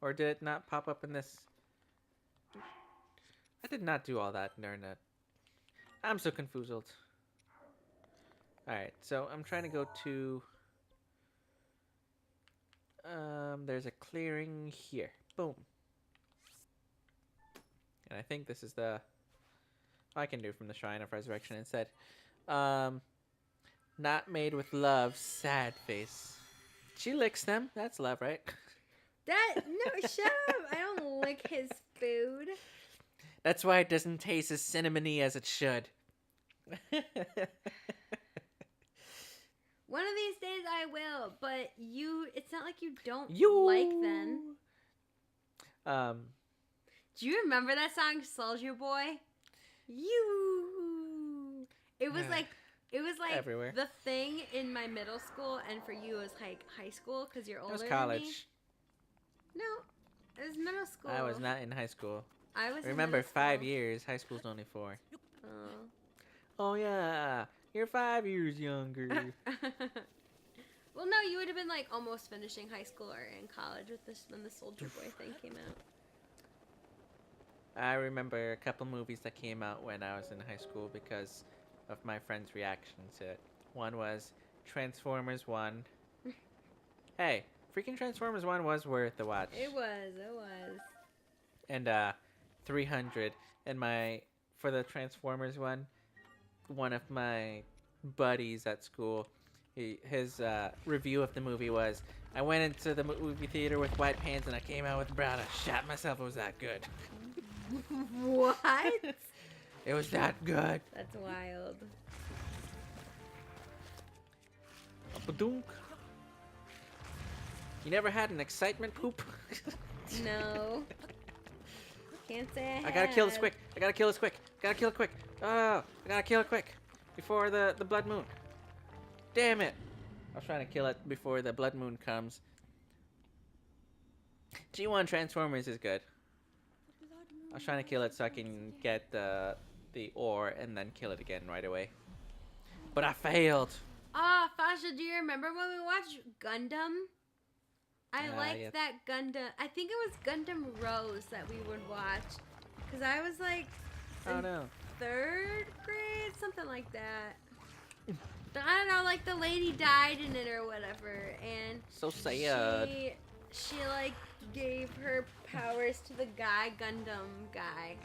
Or did it not pop up in this? I did not do all that during that. I'm so confused. Alright, so I'm trying to go to... there's a clearing here. Boom. And I think this is the... I can do from the Shrine of Resurrection instead. Not made with love, sad face. She licks them. That's love, right? No, shut up. I don't lick his food. That's why it doesn't taste as cinnamony as it should. One of these days I will, but it's not like you don't like them. Do you remember that song, Soulja Boy? It was like everywhere. The thing in my middle school, and for you it was like high school because you're older than me. It was college. No, it was middle school. I was not in high school. I was. Remember, 5 years. High school's only 4. Oh. Oh yeah, you're 5 years younger. Well, no, you would have been like almost finishing high school or in college when the Soulja Boy thing came out. I remember a couple movies that came out when I was in high school because of my friend's reaction to it. One was Transformers 1. Hey, freaking Transformers 1 was worth the watch. It was. And 300. And for the Transformers one of my buddies at school His review of the movie was, I went into the movie theater with white pants and I came out with brown. I shot myself. It was that good. What? It was that good. That's wild. Ba-dunk. You never had an excitement poop? No. Can't say I I gotta kill this have. quick. I gotta kill this quick. Gotta kill it quick. Oh, I gotta kill it quick. Before the blood moon. Damn it. I was trying to kill it before the blood moon comes. G1 Transformers is good. I was trying to kill it so I can get the ore and then kill it again right away. But I failed. Ah, Fasha, do you remember when we watched Gundam? I liked yeah. that Gundam. I think it was Gundam Rose that we would watch. Because I was like Oh in no. 3rd grade, something like that. I don't know, like the lady died in it or whatever. And So sad. she like gave her powers to the Gundam guy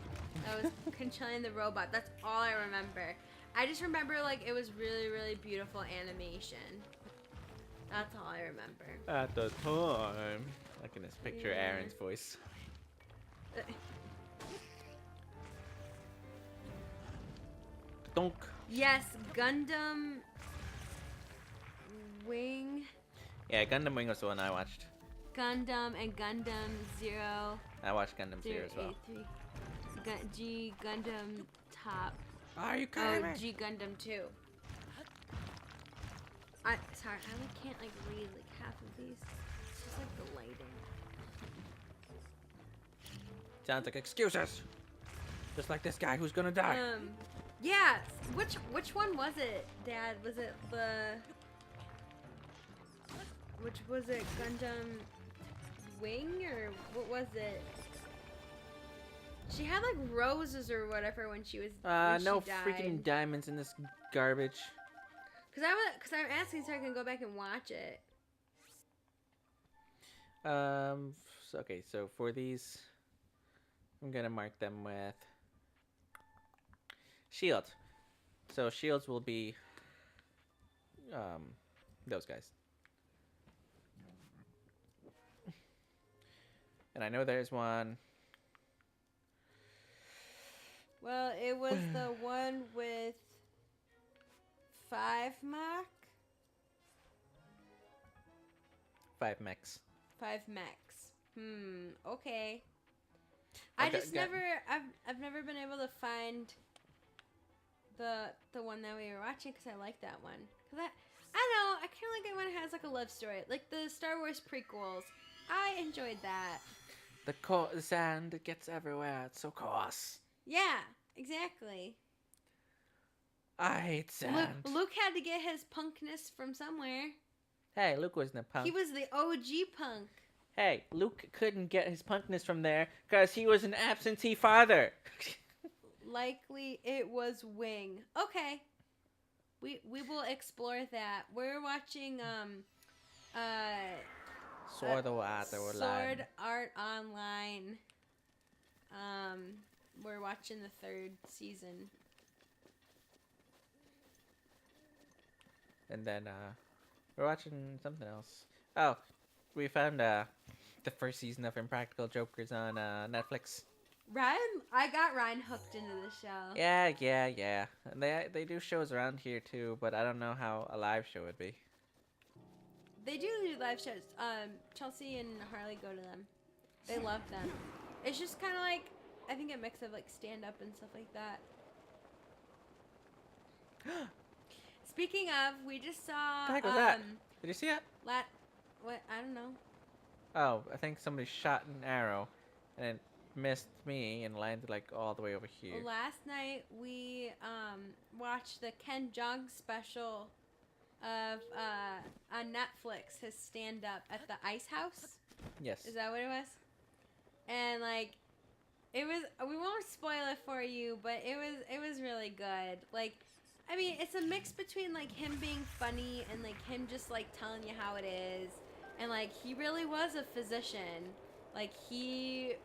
that was controlling the robot. That's all I remember. I just remember like it was really, really beautiful animation. That's all I remember. At the time. I can just picture Yeah. Aaron's voice. Donk. Yes, Gundam Wing, Yeah, Gundam Wing was the one I watched. Gundam and Gundam Zero, I watched Gundam Zero as well. 083, G Gundam Top, Are you or G Gundam 2. Sorry, I like, can't like read like half of these. It's just like the lighting. Sounds like excuses. Just like this guy who's gonna die. Yeah. Which one was it, Dad? Was it which was it? Gundam Wing or what was it? She had like roses or whatever when she was. When No she freaking died. diamonds in this garbage. Cause I'm asking so I can go back and watch it. Okay, so for these, I'm gonna mark them with shield. So shields will be those guys. And I know there's one. Well, it was the one with 5 Mach. 5 mechs. 5 mechs. Okay. I've I've never been able to find the one that we were watching because I like that one. Cause I don't know, I kind of like it when it has like a love story, like the Star Wars prequels. I enjoyed that. The sand, it gets everywhere. It's so coarse. Yeah, exactly. I hate sand. Luke had to get his punkness from somewhere. Hey, Luke wasn't a punk. He was the OG punk. Hey, Luke couldn't get his punkness from there because he was an absentee father. Likely it was Wing. Okay. We will explore that. We're watching Sword Art Online. Sword Art Online. We're watching the 3rd season. And then we're watching something else. Oh, we found the 1st season of Impractical Jokers on Netflix. I got Ryan hooked into the show. Yeah. And they do shows around here too, but I don't know how a live show would be. They do live shows. Chelsea and Harley go to them. They love them. It's just kind of like, I think a mix of like stand up and stuff like that. Speaking of, we just saw. What the heck was that? Did you see it? What? I don't know. Oh, I think somebody shot an arrow, and it missed me and landed like all the way over here. Well, last night we watched the Ken Jeong special of on Netflix, his stand up at the Ice House. Yes. Is that what it was? And like, it was. We won't spoil it for you, but it was really good. Like, I mean, it's a mix between like him being funny and like him just like telling you how it is, and like he really was a physician. Like he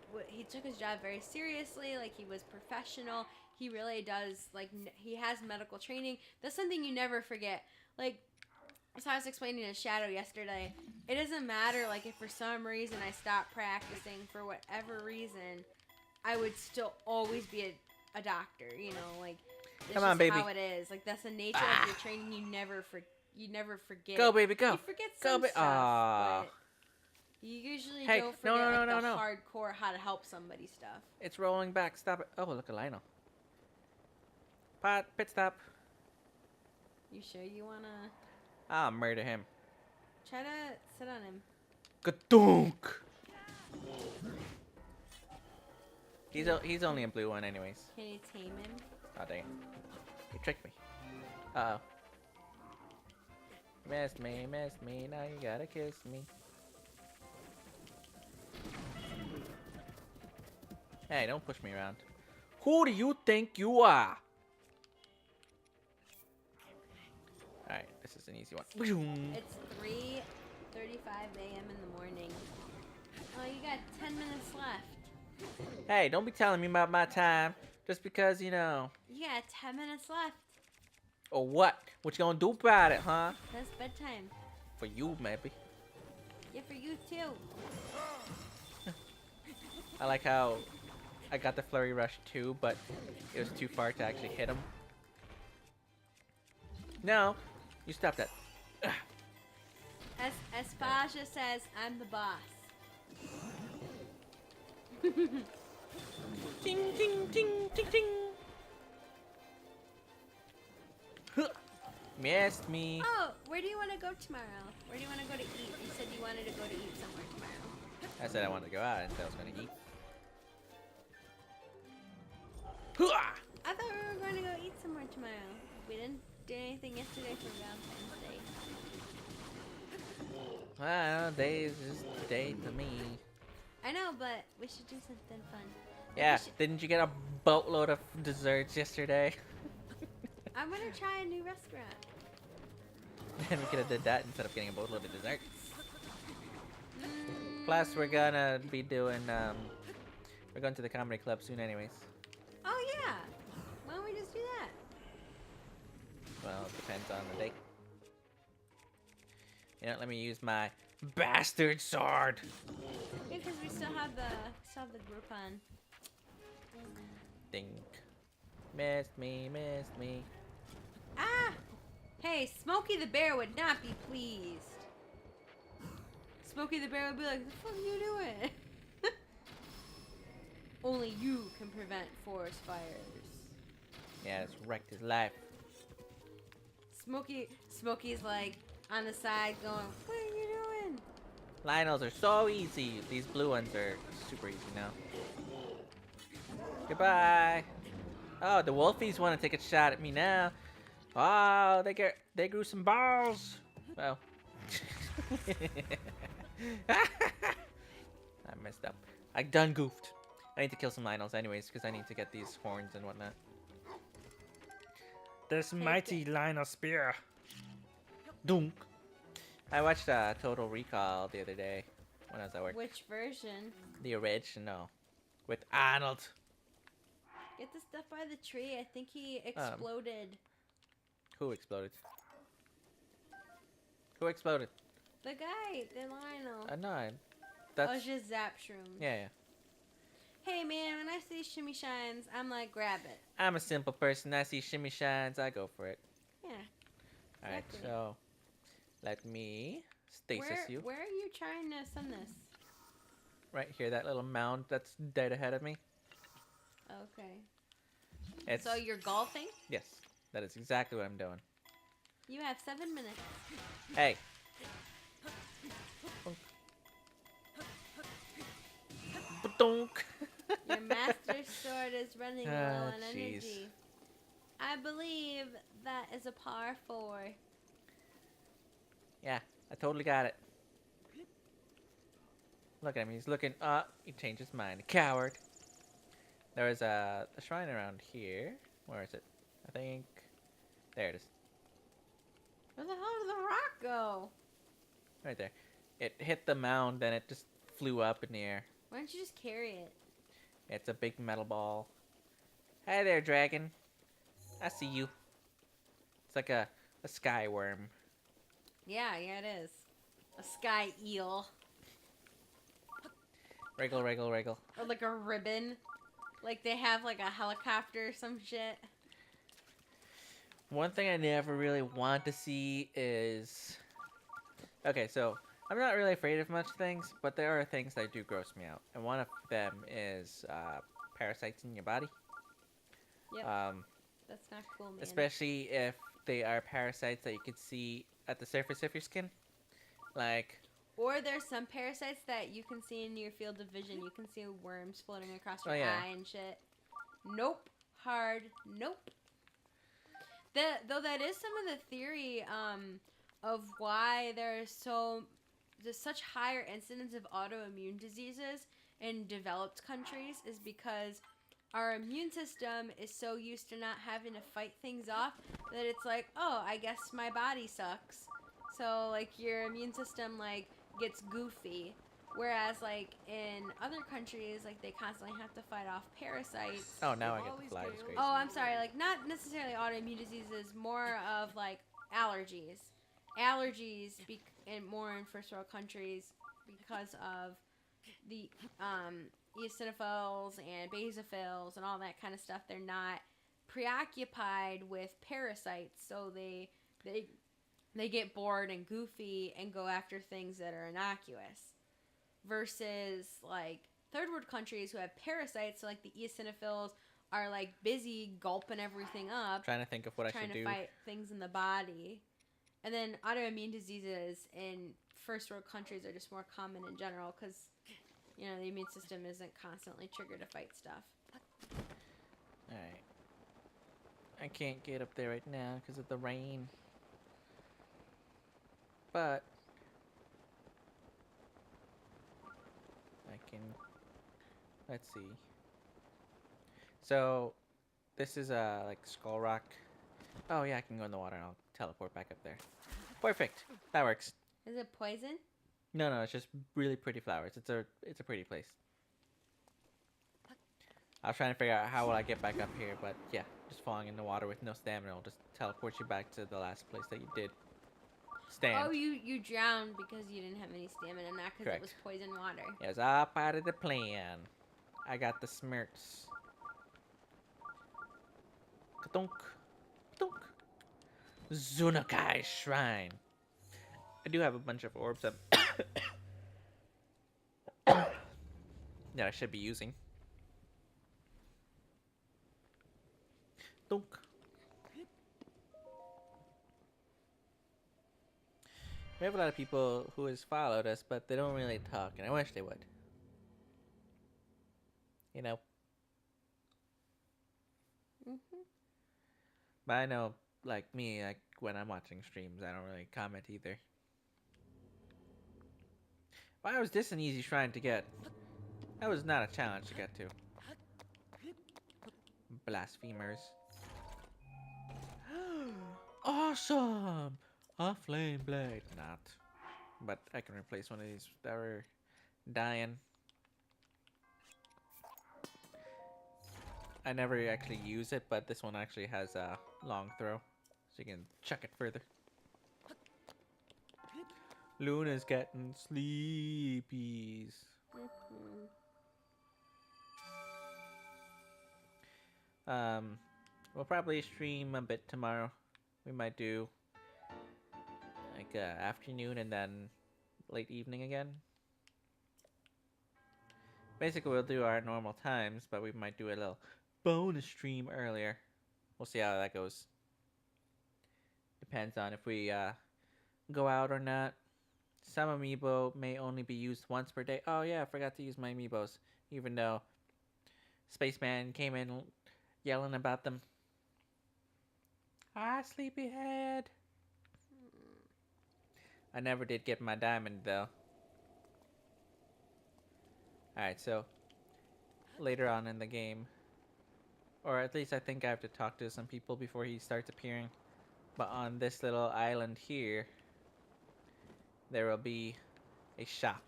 took his job very seriously. Like he was professional. He really does. Like he has medical training. That's something you never forget. Like So I was explaining to Shadow yesterday. It doesn't matter, like, if for some reason I stopped practicing for whatever reason, I would still always be a doctor. You know, like it's Come on, just baby. how it is. Like that's the nature of your training. You never forget. Go, baby, go. You forget Go, some stuff, Aw. but you usually Hey, don't no, forget no, like no, the no. hardcore how to help somebody stuff. It's rolling back. Stop it. Oh, look, a Lionel. Pit stop. You sure you wanna I'll murder him. try to sit on him? Gadunk. He's only a blue one, anyways. Can you tame him? Oh, dang. You tricked me. Uh-oh. Missed me, now you gotta kiss me. Hey, don't push me around. Who do you think you are? Alright, this is an easy one. It's 3:35 a.m. in the morning. Oh, you got 10 minutes left. Hey, don't be telling me about my time just because, you know. You got 10 minutes left. Or what? What you gonna do about it, huh? That's bedtime. For you, maybe. Yeah, for you too. I like how I got the flurry rush too, but it was too far to actually hit him. No, you stop that. As Faja says, I'm the boss. Ting, ting, ting, ting, ting. Huh. Missed me. Oh, where do you want to go tomorrow? Where do you want to go to eat? You said you wanted to go to eat somewhere tomorrow. I said I wanted to go out and I was going to eat. Hooah! I thought we were going to go eat somewhere tomorrow. We didn't do anything yesterday for Valentine's Day. Well, day is just a day to me. I know, but we should do something fun. Yeah, didn't you get a boatload of desserts yesterday? I'm going to try a new restaurant. Then we could have did that instead of getting a boatload of desserts. Plus, we're gonna be doing, we're going to the comedy club soon anyways. Oh, yeah. Why don't we just do that? Well, it depends on the date. You know, let me use my bastard sword. Yeah, because we still have the Groupon. Dink. Missed me, missed me. Ah! Hey, Smokey the Bear would not be pleased. Smokey the Bear would be like, "What the fuck are you doing?" Only you can prevent forest fires. Yeah, it's wrecked his life. Smokey's like on the side going, "What are you doing?" Lionels are so easy. These blue ones are super easy now. Goodbye. Oh, the wolfies want to take a shot at me now. Oh, they grew some balls. Well, I messed up. I done goofed. I need to kill some Lionels anyways because I need to get these horns and whatnot. This mighty Lionel spear. Dunk. I watched Total Recall the other day when I was at work. Which version? The original with Arnold. Get the stuff by the tree. I think he exploded. Who exploded? Who exploded? The guy, the Lionel. No, Oh, that's it's just zap shrooms. yeah. Hey man, when I see shimmy shines, I'm like, grab it. I'm a simple person. I see shimmy shines, I go for it. Yeah. All right, Exactly. so let me stasis you Where are you trying to send this? right here. That little mound that's dead ahead of me. Okay. It's So you're golfing? yes, that is exactly what I'm doing. You have 7 minutes. Hey. Ba-dunk. Your master sword is running low Ah, on jeez. energy. I believe that is a par 4. Yeah, I totally got it. Look at him. He's looking up. He changed his mind. Coward. There is a shrine around here. Where is it? I think. There it is. Where the hell did the rock go? Right there. It hit the mound and it just flew up in the air. Why don't you just carry it? It's a big metal ball. Hi there, dragon. I see you. It's like a sky worm. Yeah, yeah, it is. A sky eel. Wriggle, wriggle, wriggle. Or like a ribbon. Like they have like a helicopter or some shit. One thing I never really want to see is... Okay, so I'm not really afraid of much things, but there are things that do gross me out. And one of them is parasites in your body. Yep. Um, That's not cool, man. especially if they are parasites that you can see at the surface of your skin. Like... Or there's some parasites that you can see in your field of vision. You can see worms floating across your eye and shit. Nope. Hard. Nope. Though that is some of the theory of why there's such higher incidence of autoimmune diseases in developed countries is because our immune system is so used to not having to fight things off that it's like, oh, I guess my body sucks. So like your immune system like gets goofy. Whereas like in other countries, like they constantly have to fight off parasites. Oh, now I get the fly disgrace. Oh, I'm sorry. Like not necessarily autoimmune diseases, more of like allergies. And more in first world countries because of the eosinophils and basophils and all that kind of stuff. They're not preoccupied with parasites, so they get bored and goofy and go after things that are innocuous. Versus like third world countries who have parasites, so like the eosinophils are like busy gulping everything up, Trying to think of what I should do. trying to fight things in the body. And then autoimmune diseases in first world countries are just more common in general because, you know, the immune system isn't constantly triggered to fight stuff. Alright. I can't get up there right now because of the rain. But I can... Let's see. So, this is like Skull Rock. Oh yeah, I can go in the water and I'll teleport back up there. Perfect. That works. Is it poison? No, it's just really pretty flowers. It's a pretty place. I was trying to figure out how will I get back up here, but yeah, just falling in the water with no stamina will just teleport you back to the last place that you did stand. Oh, you drowned because you didn't have any stamina, not because it was poison water. It was all part of the plan. I got the smirks. Ka-dunk. Ka-dunk. Zunakai Shrine. I do have a bunch of orbs that I should be using. Dunk. We have a lot of people who has followed us, but they don't really talk, and I wish they would. You know? But I know, like me, like when I'm watching streams, I don't really comment either. Why was this an easy shrine to get? That was not a challenge to get to. Blasphemers. Awesome! A flame blade. Not. But I can replace one of these that were dying. I never actually use it, but this one actually has a long throw. So you can chuck it further. Luna's getting sleepies. We'll probably stream a bit tomorrow. We might do like afternoon and then late evening again. Basically, we'll do our normal times, but we might do a little bonus stream earlier. We'll see how that goes. Depends on if we go out or not. Some amiibo may only be used once per day. Oh yeah, I forgot to use my amiibos, even though Spaceman came in yelling about them. Ah, sleepyhead. I never did get my diamond though. Alright, so later on in the game, or at least I think I have to talk to some people before he starts appearing. But on this little island here, there will be a shop.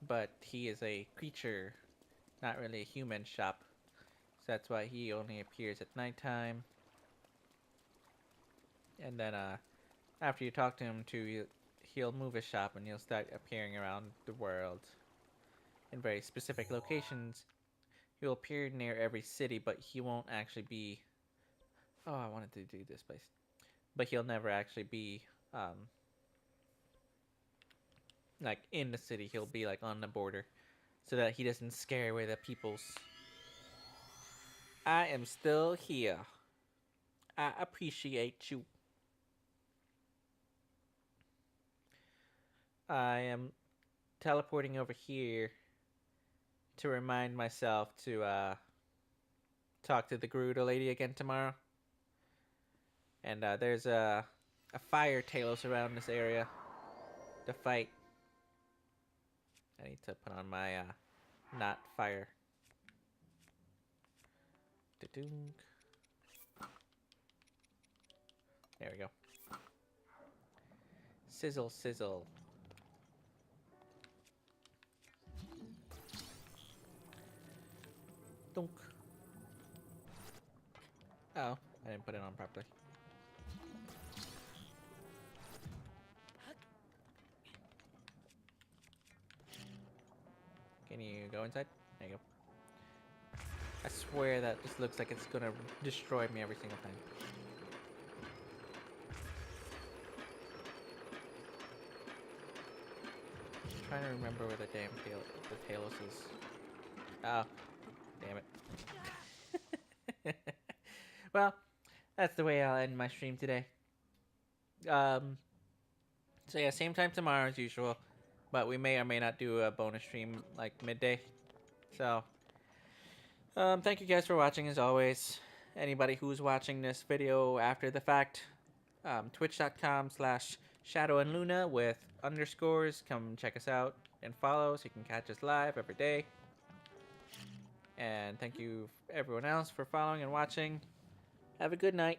But he is a creature, not really a human shop. So that's why he only appears at nighttime. And then after you talk to him too, he'll move his shop and he'll start appearing around the world in very specific locations. He'll appear near every city, but he won't actually be. Oh, I wanted to do this place, but he'll never actually be like in the city. He'll be like on the border, so that he doesn't scare away the peoples. I am still here. I appreciate you. I am teleporting over here to remind myself to talk to the Gerudo lady again tomorrow. And there's a fire Talos around this area to fight. I need to put on my not fire. Da-dunk. There we go. Sizzle, sizzle. Dunk. Oh, I didn't put it on properly. Can you go inside? There you go. I swear that this looks like it's gonna destroy me every single time. I'm trying to remember where the damn Talos is. Oh, damn it. Well, that's the way I'll end my stream today. So yeah, same time tomorrow as usual, but we may or may not do a bonus stream like midday. So, thank you guys for watching as always. Anybody who's watching this video after the fact, twitch.com/shadowandluna with underscores. Come check us out and follow so you can catch us live every day. And thank you everyone else for following and watching. Have a good night.